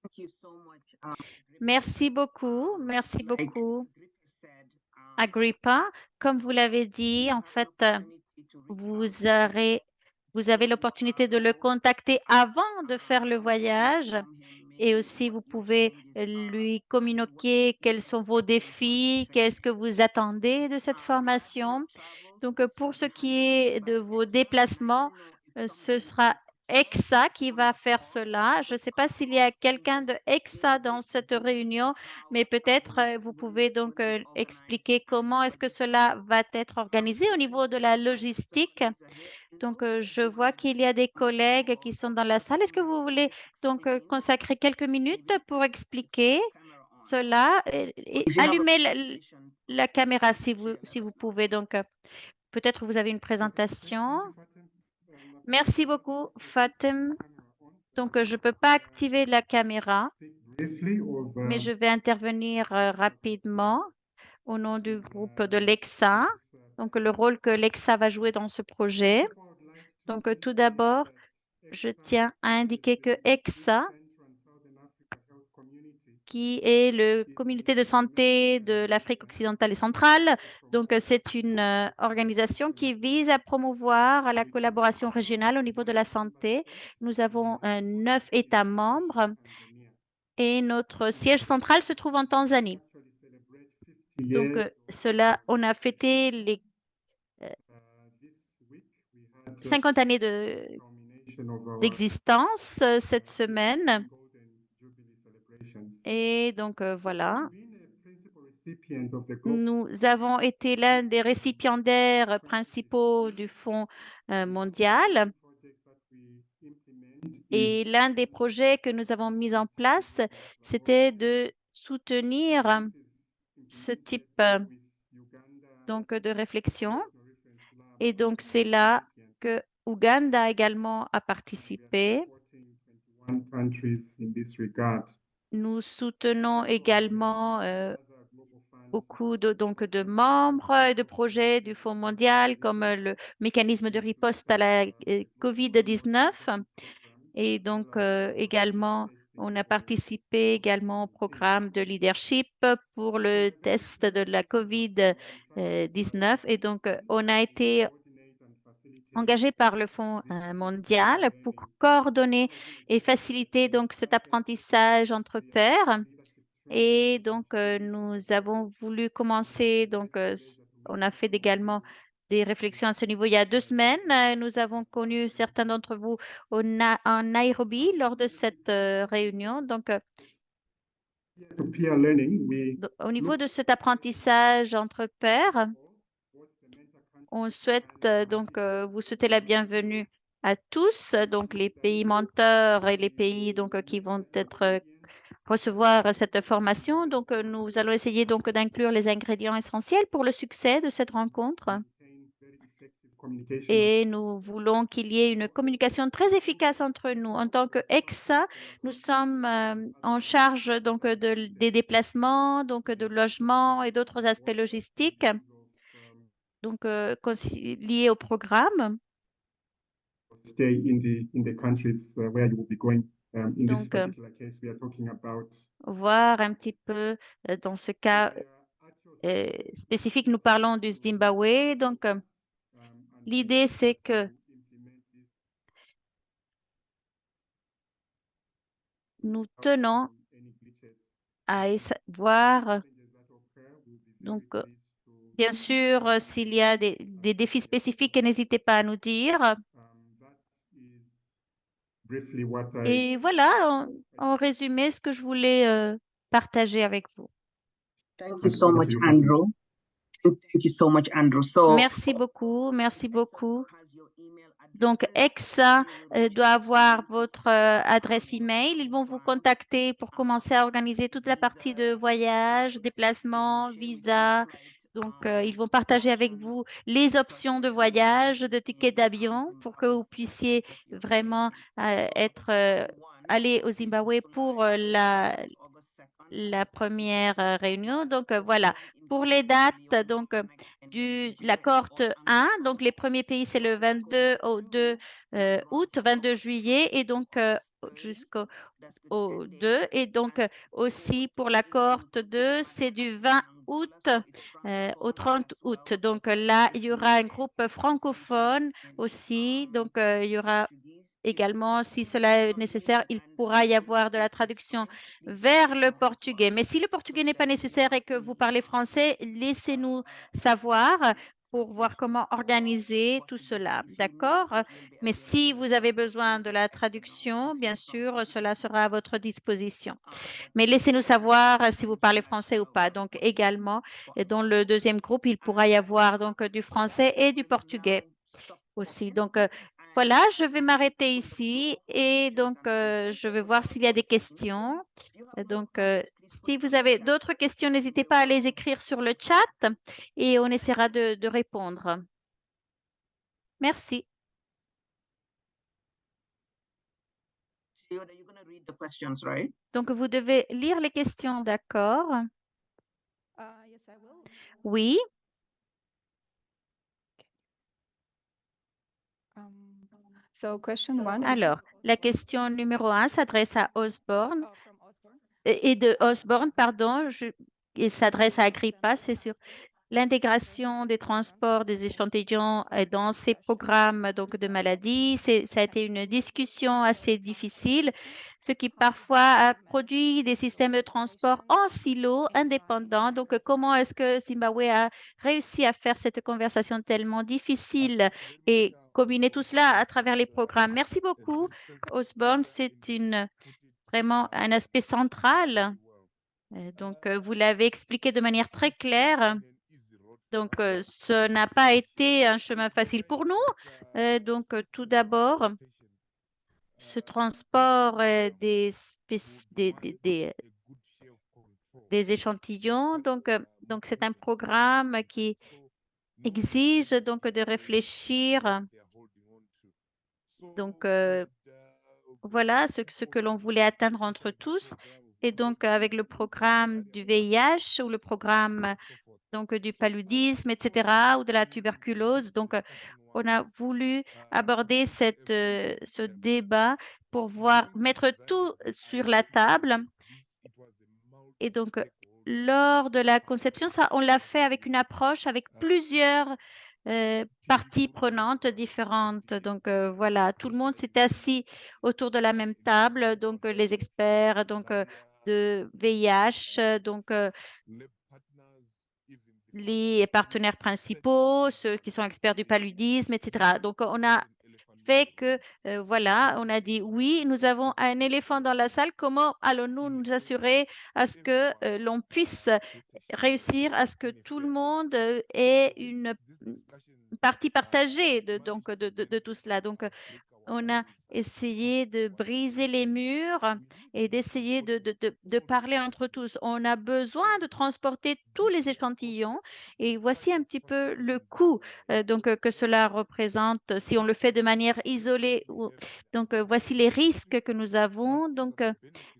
[SPEAKER 3] Thank you so much.
[SPEAKER 1] Merci beaucoup. Merci
[SPEAKER 3] Like
[SPEAKER 1] beaucoup,
[SPEAKER 3] Agrippa said,
[SPEAKER 1] Agrippa. Comme vous l'avez dit, en fait, vous avez l'opportunité de le contacter avant de faire le voyage et aussi vous pouvez lui communiquer quels sont vos défis, qu'est-ce que vous attendez de cette formation. Donc, pour ce qui est de vos déplacements, ce sera EXA qui va faire cela. Je ne sais pas s'il y a quelqu'un de EXA dans cette réunion, mais peut-être vous pouvez donc expliquer comment est-ce que cela va être organisé au niveau de la logistique. Donc, je vois qu'il y a des collègues qui sont dans la salle. Est-ce que vous voulez donc consacrer quelques minutes pour expliquer cela et
[SPEAKER 3] If you have a
[SPEAKER 1] allumer
[SPEAKER 3] presentation,
[SPEAKER 1] la caméra si vous pouvez. Donc, peut-être vous avez une présentation. Merci beaucoup, Fatem. Donc, je ne peux pas activer la caméra, mais je vais intervenir rapidement au nom du groupe de l'EXA. Donc, le rôle que l'EXA va jouer dans ce projet. Donc, tout d'abord, je tiens à indiquer que EXA, qui est la communauté de santé de l'Afrique occidentale et centrale, donc c'est une organisation qui vise à promouvoir la collaboration régionale au niveau de la santé. Nous avons 9 États membres et notre siège central se trouve en Tanzanie. Donc, on a fêté les 50 années d'existence cette semaine. Et donc, voilà. Nous avons été l'un des récipiendaires principaux du Fonds mondial. Et l'un des projets que nous avons mis en place, c'était de soutenir ce type donc, de réflexion. Et donc, c'est là que Ouganda également a participé. Nous soutenons également beaucoup de membres et de projets du Fonds mondial comme le mécanisme de riposte à la COVID-19. Et donc également, on a participé également au programme de leadership pour le test de la COVID-19. Et donc, on a été engagé par le Fonds mondial pour coordonner et faciliter donc cet apprentissage entre pairs. Et donc, nous avons voulu commencer, donc, on a fait également des réflexions à ce niveau il y a 2 semaines. Nous avons connu certains d'entre vous en Nairobi lors de cette réunion. Donc, au niveau de cet apprentissage entre pairs, on souhaite donc vous souhaiter la bienvenue à tous, donc les pays menteurs et les pays donc qui vont être recevoir cette formation. Donc, nous allons essayer donc d'inclure les ingrédients essentiels pour le succès de cette rencontre. Et nous voulons qu'il y ait une communication très efficace entre nous. En tant que EXA, nous sommes en charge donc des déplacements, donc de logement et d'autres aspects logistiques, donc liés au programme. Donc, voir un petit peu dans ce cas spécifique, nous parlons du Zimbabwe. Donc, l'idée, c'est que nous tenons à voir, donc, bien sûr, s'il y a des défis spécifiques, n'hésitez pas à nous dire. Et voilà, en résumé, ce que je voulais partager avec vous.
[SPEAKER 3] thank you so much, Andrew. Thank you so much, Andrew. So,
[SPEAKER 1] Merci beaucoup, merci beaucoup.
[SPEAKER 3] has your email address
[SPEAKER 1] Donc,
[SPEAKER 3] and
[SPEAKER 1] EXA
[SPEAKER 3] they will
[SPEAKER 1] doit avoir votre adresse email. Ils vont vous contacter pour commencer à organiser toute la partie de voyage, déplacement, visa. Donc, ils vont partager avec vous les options de voyage, de tickets d'avion pour que vous puissiez vraiment aller au Zimbabwe pour la première réunion. Donc, voilà. Pour les dates, donc, la cohorte 1, donc les premiers pays, c'est le 22 au 2 août, 22 juillet, et donc jusqu'au 2. Et donc, aussi pour la cohorte 2, c'est du 20 août au 30 août. Donc, là, il y aura un groupe francophone aussi. Donc, il y aura également, si cela est nécessaire, il pourra y avoir de la traduction vers le portugais. Mais si le portugais n'est pas nécessaire et que vous parlez français, laissez-nous savoir pour voir comment organiser tout cela. D'accord? Mais si vous avez besoin de la traduction, bien sûr, cela sera à votre disposition. Mais laissez-nous savoir si vous parlez français ou pas. Donc, également, et dans le deuxième groupe, il pourra y avoir donc du français et du portugais aussi. Donc, voilà, je vais m'arrêter ici et donc, je vais voir s'il y a des questions. Donc, si vous avez d'autres questions, n'hésitez pas à les écrire sur le chat et on essaiera de répondre. Merci.
[SPEAKER 3] Yoda, you're going to read the questions, right?
[SPEAKER 1] Donc, vous devez lire les questions, d'accord? Oui. Alors, la question numéro 1 s'adresse à Osborne et de Osborne, pardon, il s'adresse à Agrippa, c'est sûr. L'intégration des transports des échantillons dans ces programmes donc, de maladies, ça a été une discussion assez difficile, ce qui parfois a produit des systèmes de transport en silo indépendants. Donc, comment est-ce que Zimbabwe a réussi à faire cette conversation tellement difficile et combiner tout cela à travers les programmes? Merci beaucoup, Osborne. C'est vraiment un aspect central. Donc, vous l'avez expliqué de manière très claire. Donc, ce n'a pas été un chemin facile pour nous. Donc, tout d'abord, ce transport des échantillons. Donc, c'est un programme qui exige donc de réfléchir. Donc, voilà ce que l'on voulait atteindre entre tous. Et donc, avec le programme du VIH ou le programme donc, du paludisme, etc., ou de la tuberculose. Donc, on a voulu aborder ce débat pour mettre tout sur la table. Et donc, lors de la conception, ça, on l'a fait avec une approche avec plusieurs parties prenantes différentes. Donc, voilà, tout le monde s'est assis autour de la même table. Donc, les experts de VIH, les partenaires principaux, ceux qui sont experts du paludisme, etc. Donc, on a fait que, voilà, on a dit oui, nous avons un éléphant dans la salle, comment allons-nous nous assurer à ce que l'on puisse réussir à ce que tout le monde ait une partie partagée de tout cela. Donc, on a essayé de briser les murs et d'essayer de parler entre tous. On a besoin de transporter tous les échantillons et voici un petit peu le coût que cela représente si on le fait de manière isolée. Donc, voici les risques que nous avons. Donc,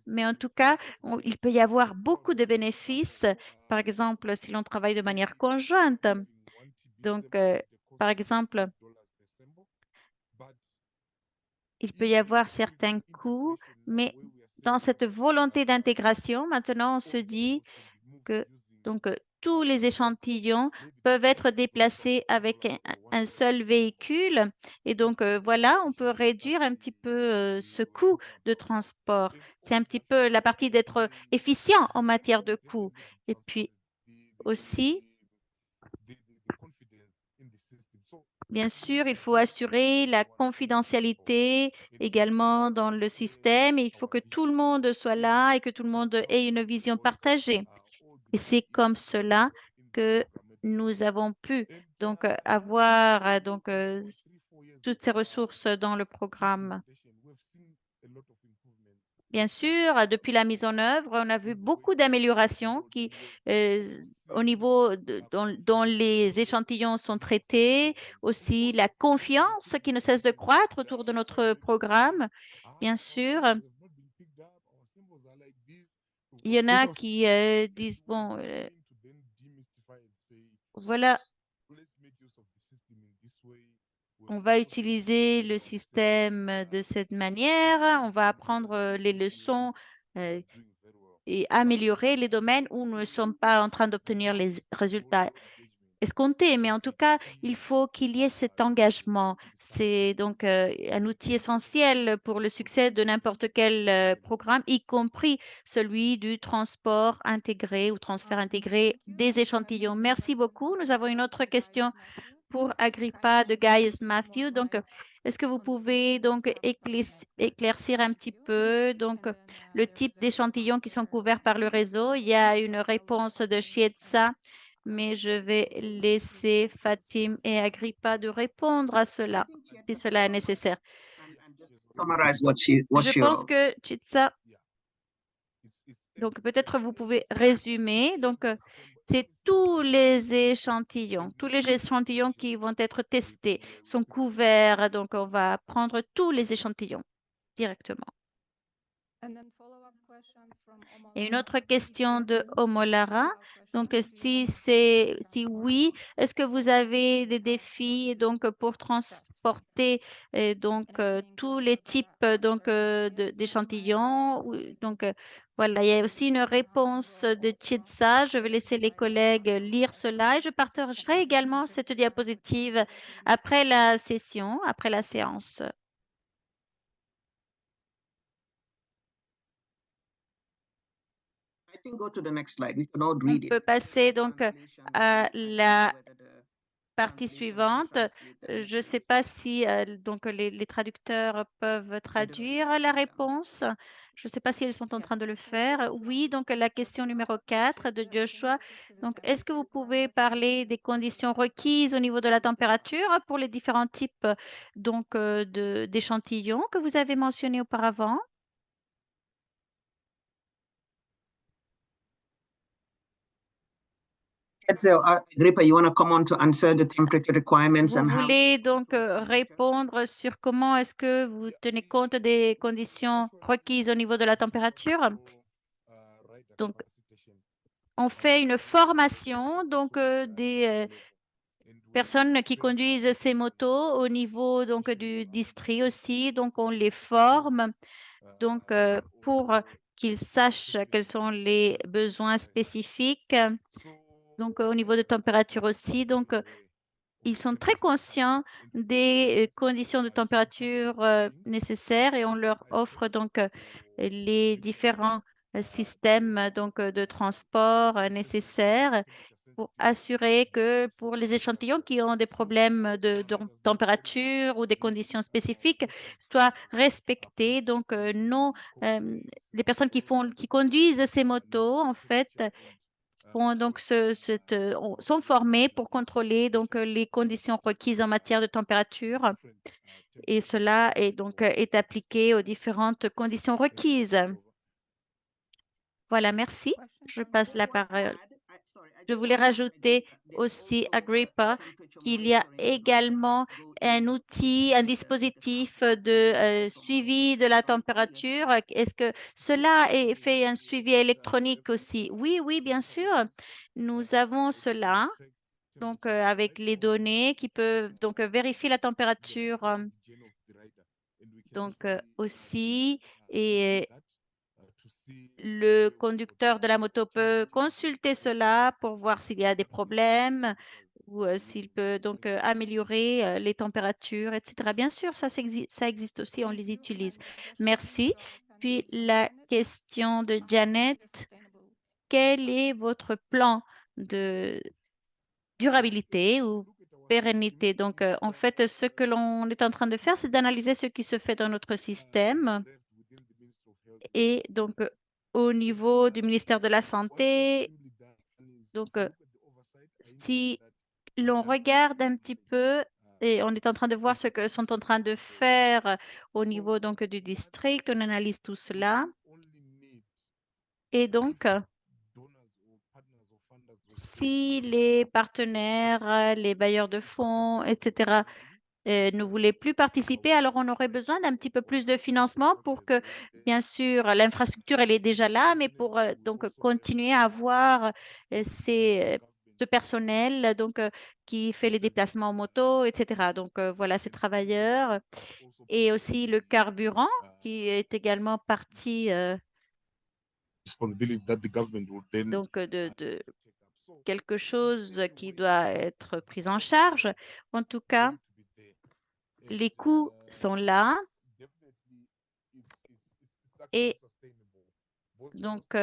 [SPEAKER 1] mais en tout cas, il peut y avoir beaucoup de bénéfices. Par exemple, si l'on travaille de manière conjointe. Donc, par exemple, il peut y avoir certains coûts, mais dans cette volonté d'intégration, maintenant, on se dit que tous les échantillons peuvent être déplacés avec un seul véhicule. Et donc, voilà, on peut réduire un petit peu ce coût de transport. C'est un petit peu la partie d'être efficient en matière de coût. Et puis aussi, bien sûr, il faut assurer la confidentialité également dans le système. Et il faut que tout le monde soit là et que tout le monde ait une vision partagée. Et c'est comme cela que nous avons pu avoir toutes ces ressources dans le programme. Bien sûr, depuis la mise en œuvre, on a vu beaucoup d'améliorations au niveau dont les échantillons sont traités, aussi la confiance qui ne cesse de croître autour de notre programme. Bien sûr, il y en a qui disent, bon, voilà, on va utiliser le système de cette manière, on va apprendre les leçons et améliorer les domaines où nous ne sommes pas en train d'obtenir les résultats escompté, mais en tout cas, il faut qu'il y ait cet engagement. C'est donc un outil essentiel pour le succès de n'importe quel programme, y compris celui du transport intégré ou transfert intégré des échantillons. Merci beaucoup. Nous avons une autre question pour Agrippa de Gaius Matthew. Donc, est-ce que vous pouvez donc éclaircir un petit peu donc le type d'échantillons qui sont couverts par le réseau? Il y a une réponse de Chietza, mais je vais laisser Fatim et Agrippa de répondre à cela, si cela est nécessaire.
[SPEAKER 3] Summarize what she
[SPEAKER 1] Je pense
[SPEAKER 3] wrote.
[SPEAKER 1] que Chietza, donc peut-être vous pouvez résumer. Donc, c'est tous les échantillons qui vont être testés sont couverts. Donc, on va prendre tous les échantillons directement. Et une autre question de Omolara. Donc, si oui, est-ce que vous avez des défis donc pour transporter tous les types d'échantillons? Donc, voilà, il y a aussi une réponse de Chitsa. Je vais laisser les collègues lire cela et je partagerai également cette diapositive après la session, après la séance.
[SPEAKER 3] I think go to the next slide. We can all
[SPEAKER 1] On
[SPEAKER 3] read it.
[SPEAKER 1] peut passer donc à la partie suivante. Je ne sais pas si donc les traducteurs peuvent traduire la réponse. Je ne sais pas si ils sont en train de le faire. Oui, donc la question numéro 4 de Joshua. Donc, est-ce que vous pouvez parler des conditions requises au niveau de la température pour les différents types donc d'échantillons que vous avez mentionnés auparavant?
[SPEAKER 3] So, Agrippa, you want to come on to answer the temperature requirements
[SPEAKER 1] Vous
[SPEAKER 3] and how?
[SPEAKER 1] voulez donc répondre sur comment est-ce que vous tenez compte des conditions requises au niveau de la température? Donc, on fait une formation donc des personnes qui conduisent ces motos au niveau donc du district aussi. Donc, on les forme donc pour qu'ils sachent quels sont les besoins spécifiques. Donc, au niveau de température aussi. Donc, ils sont très conscients des conditions de température nécessaires et on leur offre donc les différents systèmes donc de transport nécessaires pour assurer que pour les échantillons qui ont des problèmes de température ou des conditions spécifiques soient respectés. Donc, les personnes qui conduisent ces motos, en fait, sont formés pour contrôler donc les conditions requises en matière de température et cela est donc est appliqué aux différentes conditions requises. Voilà, merci. Je passe la parole. Je voulais rajouter aussi, Agrippa, qu'il y a également un outil, un dispositif de suivi de la température. Est-ce que cela fait un suivi électronique aussi? Oui, oui, bien sûr. Nous avons cela, donc avec les données qui peuvent donc vérifier la température, donc aussi, et le conducteur de la moto peut consulter cela pour voir s'il y a des problèmes ou s'il peut donc améliorer les températures, etc. Bien sûr, ça existe aussi, on les utilise. Merci. Puis la question de Janet, quel est votre plan de durabilité ou pérennité? Donc, en fait, ce que l'on est en train de faire, c'est d'analyser ce qui se fait dans notre système et donc au niveau du ministère de la Santé. Donc, si l'on regarde un petit peu et on est en train de voir ce que sont en train de faire au niveau donc du district, on analyse tout cela. Et donc, si les partenaires, les bailleurs de fonds, etc., ne voulaient plus participer, alors on aurait besoin d'un petit peu plus de financement pour que, bien sûr, l'infrastructure, elle est déjà là, mais pour donc continuer à avoir ce personnel donc, qui fait les déplacements en moto, etc. Donc, voilà, ces travailleurs. Et aussi le carburant qui est également partie
[SPEAKER 2] Responsibility that the government would then
[SPEAKER 1] donc de quelque chose qui doit être pris en charge. En tout cas, les coûts sont là et donc,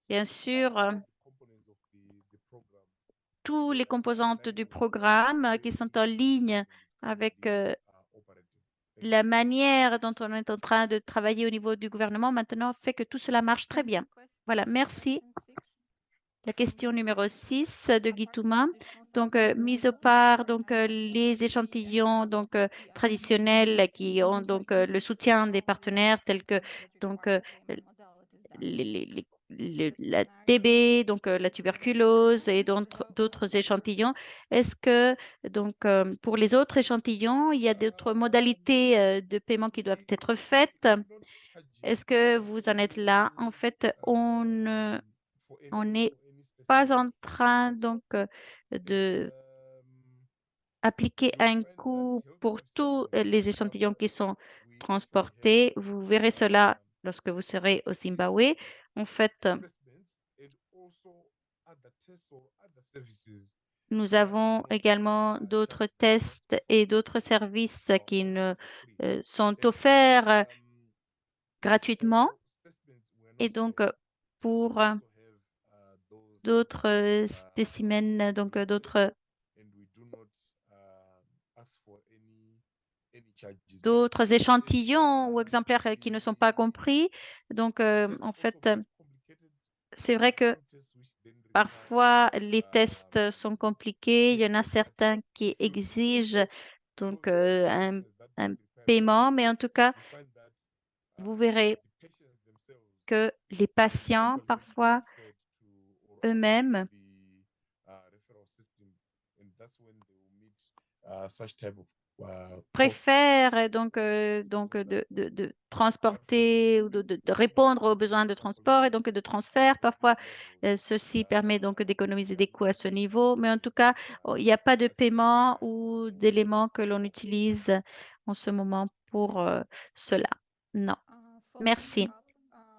[SPEAKER 1] bien sûr, tous les composantes du programme qui sont en ligne avec la manière dont on est en train de travailler au niveau du gouvernement maintenant fait que tout cela marche très bien. Voilà, merci. La question numéro 6 de Guy Touma. Donc, mise au part donc, les échantillons donc, traditionnels qui ont donc, le soutien des partenaires tels que donc, la TB, donc la tuberculose et d'autres échantillons. Est-ce que donc pour les autres échantillons, il y a d'autres modalités de paiement qui doivent être faites? Est-ce que vous en êtes là? En fait, on n'est pas en train donc de appliquer un coût pour tous les échantillons qui sont transportés. Vous verrez cela lorsque vous serez au Zimbabwe. En fait, nous avons également d'autres tests et d'autres services qui sont offerts gratuitement. Et donc, pour d'autres spécimens, donc d'autres échantillons ou exemplaires qui ne sont pas compris. Donc, en fait, c'est vrai que parfois les tests sont compliqués. Il y en a certains qui exigent donc un paiement, mais en tout cas, vous verrez que les patients parfois eux-mêmes préfèrent donc de transporter ou de répondre aux besoins de transport et donc de transfert. Parfois, ceci permet donc d'économiser des coûts à ce niveau, mais en tout cas, il n'y a pas de paiement ou d'éléments que l'on utilise en ce moment pour cela. Non. Merci.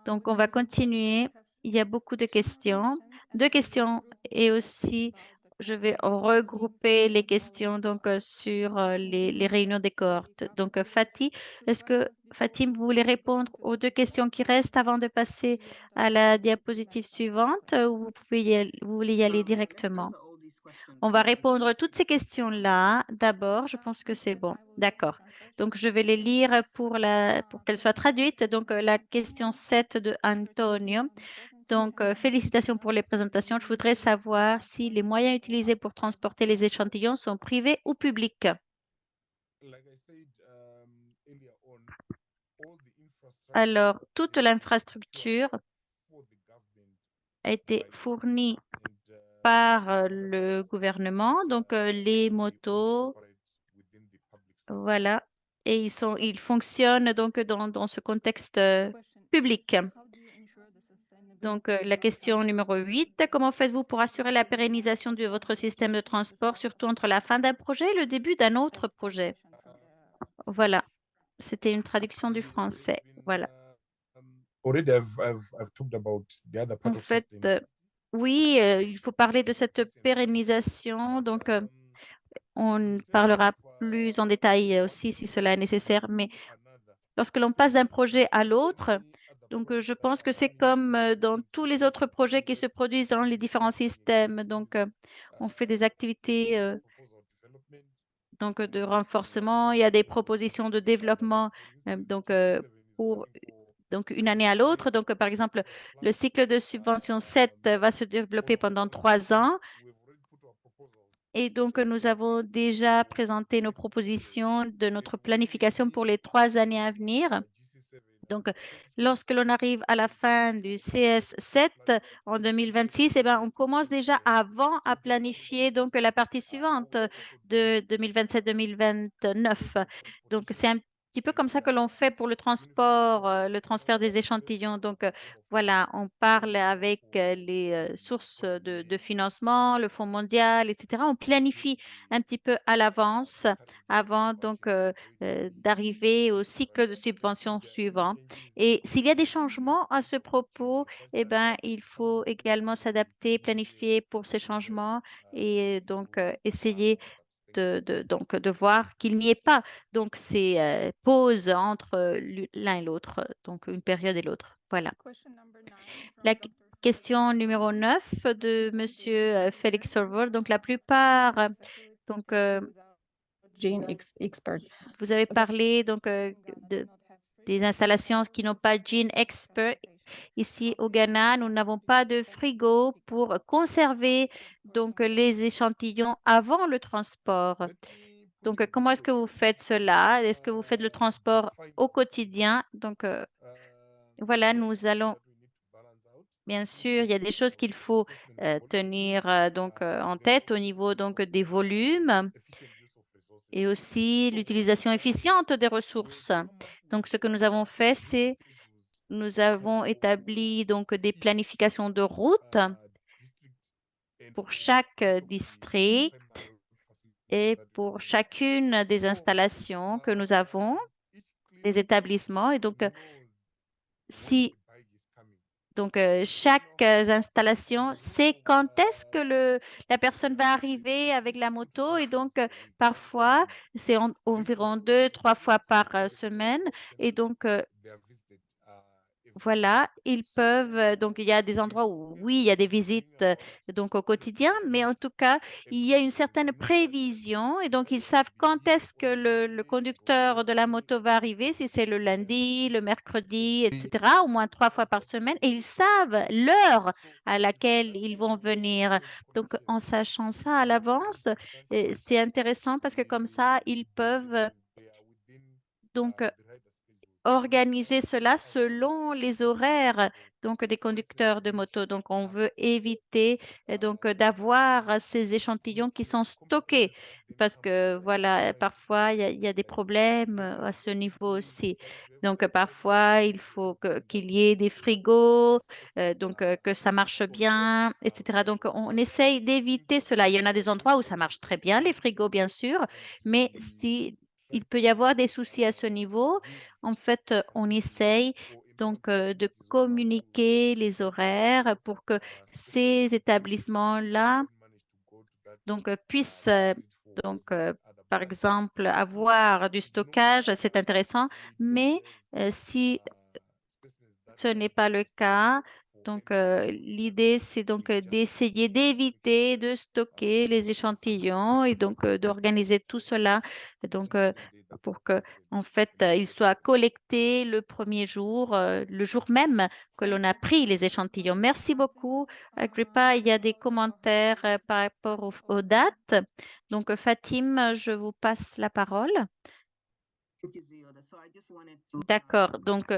[SPEAKER 1] Donc, on va continuer. Il y a beaucoup de questions. Deux questions et aussi, je vais regrouper les questions donc, sur les réunions des cohortes. Donc, Fatih, est-ce que Fatim, vous voulez répondre aux deux questions qui restent avant de passer à la diapositive suivante ou vous voulez y aller directement? On va répondre à toutes ces questions-là. D'abord, je pense que c'est bon. D'accord. Donc, je vais les lire pour qu'elles soient traduites. Donc, la question 7 de Antonio. Donc, félicitations pour les présentations. Je voudrais savoir si les moyens utilisés pour transporter les échantillons sont privés ou publics. Alors, toute l'infrastructure a été fournie par le gouvernement, donc les motos, voilà, et ils fonctionnent donc dans ce contexte public. Donc, la question numéro 8, comment faites-vous pour assurer la pérennisation de votre système de transport, surtout entre la fin d'un projet et le début d'un autre projet? Voilà, c'était une traduction du français. Voilà.
[SPEAKER 2] Already, I've talked about the other part
[SPEAKER 1] En
[SPEAKER 2] of
[SPEAKER 1] fait,
[SPEAKER 2] sustainability.
[SPEAKER 1] oui, il faut parler de cette pérennisation. Donc, on parlera plus en détail aussi si cela est nécessaire. Mais lorsque l'on passe d'un projet à l'autre, donc je pense que c'est comme dans tous les autres projets qui se produisent dans les différents systèmes. Donc, on fait des activités donc, de renforcement. Il y a des propositions de développement donc, pour donc, une année à l'autre. Donc, par exemple, le cycle de subvention 7 va se développer pendant 3 ans. Et donc, nous avons déjà présenté nos propositions de notre planification pour les 3 années à venir. Donc, lorsque l'on arrive à la fin du CS7 en 2026, eh ben, on commence déjà avant à planifier donc, la partie suivante de 2027-2029. Donc, c'est un petit peu comme ça que l'on fait pour le transfert des échantillons. Donc, voilà, on parle avec les sources de financement, le Fonds mondial, etc. On planifie un petit peu à l'avance avant donc d'arriver au cycle de subvention suivant. Et s'il y a des changements à ce propos, eh ben, il faut également s'adapter, planifier pour ces changements et donc essayer donc, de voir qu'il n'y ait pas donc ces pauses entre l'un et l'autre, donc une période et l'autre. Voilà. La question numéro 9 de Monsieur Félix Sorvol. Donc, la plupart, donc,
[SPEAKER 9] Expert.
[SPEAKER 1] vous avez parlé donc des installations qui n'ont pas Gene Expert. Ici au Ghana, nous n'avons pas de frigo pour conserver donc les échantillons avant le transport. Donc, comment est-ce que vous faites cela? Est-ce que vous faites le transport au quotidien? Donc, voilà, nous allons, bien sûr, il y a des choses qu'il faut tenir donc en tête au niveau donc des volumes et aussi l'utilisation efficiente des ressources. Donc, ce que nous avons fait, c'est nous avons établi donc des planifications de route pour chaque district et pour chacune des installations que nous avons, des établissements. Et donc, si chaque installation sait quand est-ce que la personne va arriver avec la moto et donc parfois c'est environ 2, 3 fois par semaine et donc voilà, ils peuvent, donc il y a des endroits où oui, il y a des visites donc au quotidien, mais en tout cas, il y a une certaine prévision et donc ils savent quand est-ce que le conducteur de la moto va arriver, si c'est le lundi, le mercredi, etc., au moins 3 fois par semaine, et ils savent l'heure à laquelle ils vont venir. Donc, en sachant ça à l'avance, c'est intéressant parce que comme ça, ils peuvent donc organiser cela selon les horaires donc des conducteurs de moto. Donc, on veut éviter donc d'avoir ces échantillons qui sont stockés parce que voilà, parfois il y a des problèmes à ce niveau aussi. Donc, parfois il faut qu'il y ait des frigos, donc que ça marche bien, etc. Donc, on essaye d'éviter cela. Il y en a des endroits où ça marche très bien, les frigos, bien sûr, mais si il peut y avoir des soucis à ce niveau. En fait, on essaye donc de communiquer les horaires pour que ces établissements-là donc puissent donc par exemple avoir du stockage, c'est intéressant, mais si ce n'est pas le cas. Donc, l'idée, c'est donc d'essayer d'éviter de stocker les échantillons et donc d'organiser tout cela donc, pour que, en fait, ils soient collectés le premier jour, le jour même que l'on a pris les échantillons. Merci beaucoup, Agrippa. Il y a des commentaires par rapport aux dates. Donc, Fatim, je vous passe la parole. D'accord. Donc,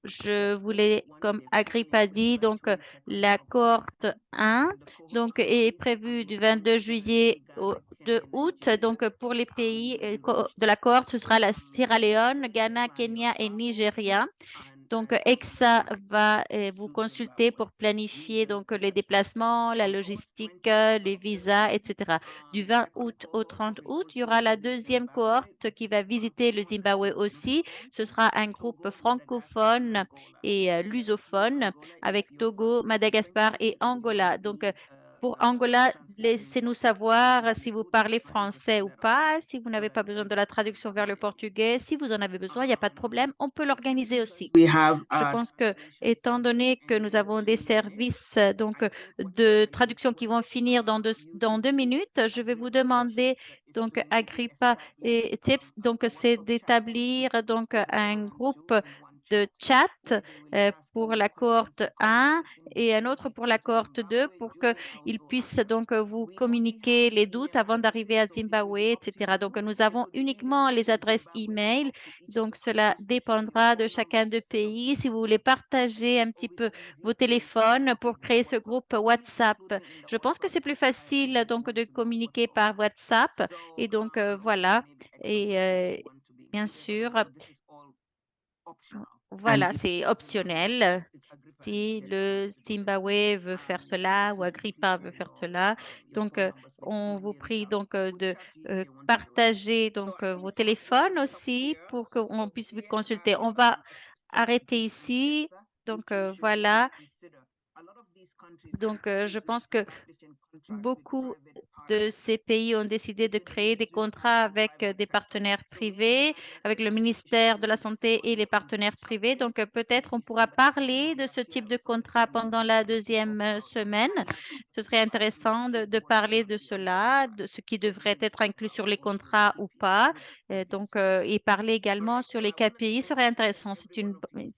[SPEAKER 1] je voulais, comme Agrippa dit, donc la cohorte 1 donc, est prévue du 22 juillet au 2 août. Donc, pour les pays de la cohorte, ce sera la Sierra Leone, Ghana, Kenya et Nigeria. Donc, EXA va vous consulter pour planifier donc les déplacements, la logistique, les visas, etc. Du 20 août au 30 août, il y aura la deuxième cohorte qui va visiter le Zimbabwe aussi. Ce sera un groupe francophone et lusophone avec Togo, Madagascar et Angola. Donc, pour Angola, laissez-nous savoir si vous parlez français ou pas, si vous n'avez pas besoin de la traduction vers le portugais. Si vous en avez besoin, il n'y a pas de problème, on peut l'organiser aussi. Je pense que, étant donné que nous avons des services donc de traduction qui vont finir dans 2 minutes, je vais vous demander donc Agrippa et Tips, donc c'est d'établir donc un groupe de chat pour la cohorte 1 et un autre pour la cohorte 2 pour qu'ils puissent donc vous communiquer les doutes avant d'arriver à Zimbabwe, etc. Donc, nous avons uniquement les adresses email. Donc, cela dépendra de chacun des pays. Si vous voulez partager un petit peu vos téléphones pour créer ce groupe WhatsApp, je pense que c'est plus facile donc de communiquer par WhatsApp. Et donc, voilà. Et bien sûr,
[SPEAKER 3] And
[SPEAKER 1] voilà,
[SPEAKER 3] if
[SPEAKER 1] c'est optionnel. Si le Zimbabwe veut faire cela ou Agrippa veut faire cela. Donc, on vous prie donc de partager donc vos téléphones aussi pour qu'on puisse vous consulter. On va arrêter ici. Donc, voilà. Donc, je pense que beaucoup de ces pays ont décidé de créer des contrats avec des partenaires privés, avec le ministère de la Santé et les partenaires privés. Donc, peut-être on pourra parler de ce type de contrat pendant la deuxième semaine. Ce serait intéressant de parler de cela, de ce qui devrait être inclus sur les contrats ou pas. Et parler également sur les KPI serait intéressant. C'est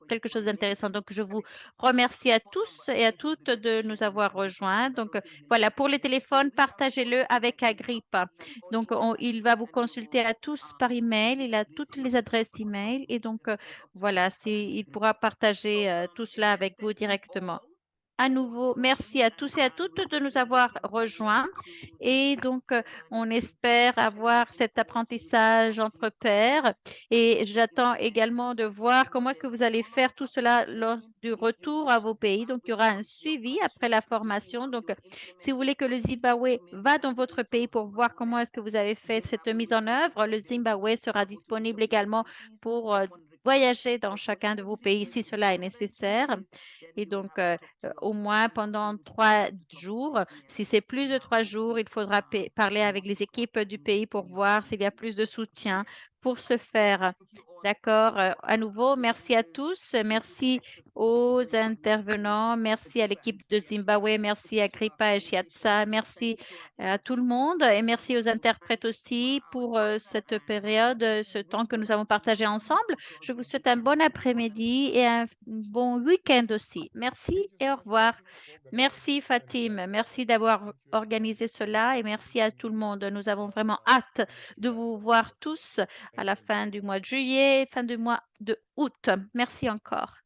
[SPEAKER 1] quelque chose d'intéressant. Donc, je vous remercie à tous et à toutes de nous avoir rejoints. Donc, voilà, pour les téléphones, partagez-le avec Agrippa. Donc, il va vous consulter à tous par email. Il a toutes les adresses email. Et donc, voilà, il pourra partager tout cela avec vous directement. À nouveau, merci à tous et à toutes de nous avoir rejoints. Et donc, on espère avoir cet apprentissage entre pairs. Et j'attends également de voir comment est-ce que vous allez faire tout cela lors du retour à vos pays. Donc, il y aura un suivi après la formation. Donc, si vous voulez que le Zimbabwe va dans votre pays pour voir comment est-ce que vous avez fait cette mise en œuvre, le Zimbabwe sera disponible également pour voyager dans chacun de vos pays si cela est nécessaire. Et donc, au moins pendant 3 jours. Si c'est plus de 3 jours, il faudra parler avec les équipes du pays pour voir s'il y a plus de soutien pour ce faire. D'accord. À nouveau, merci à tous. Merci aux intervenants. Merci à l'équipe de Zimbabwe. Merci à Agrippa et Chiatsa. Merci à tout le monde et merci aux interprètes aussi pour cette période, ce temps que nous avons partagé ensemble. Je vous souhaite un bon après-midi et un bon week-end aussi. Merci et au revoir. Merci Fatim, merci d'avoir organisé cela et merci à tout le monde. Nous avons vraiment hâte de vous voir tous à la fin du mois de juillet, fin du mois de août. Merci encore.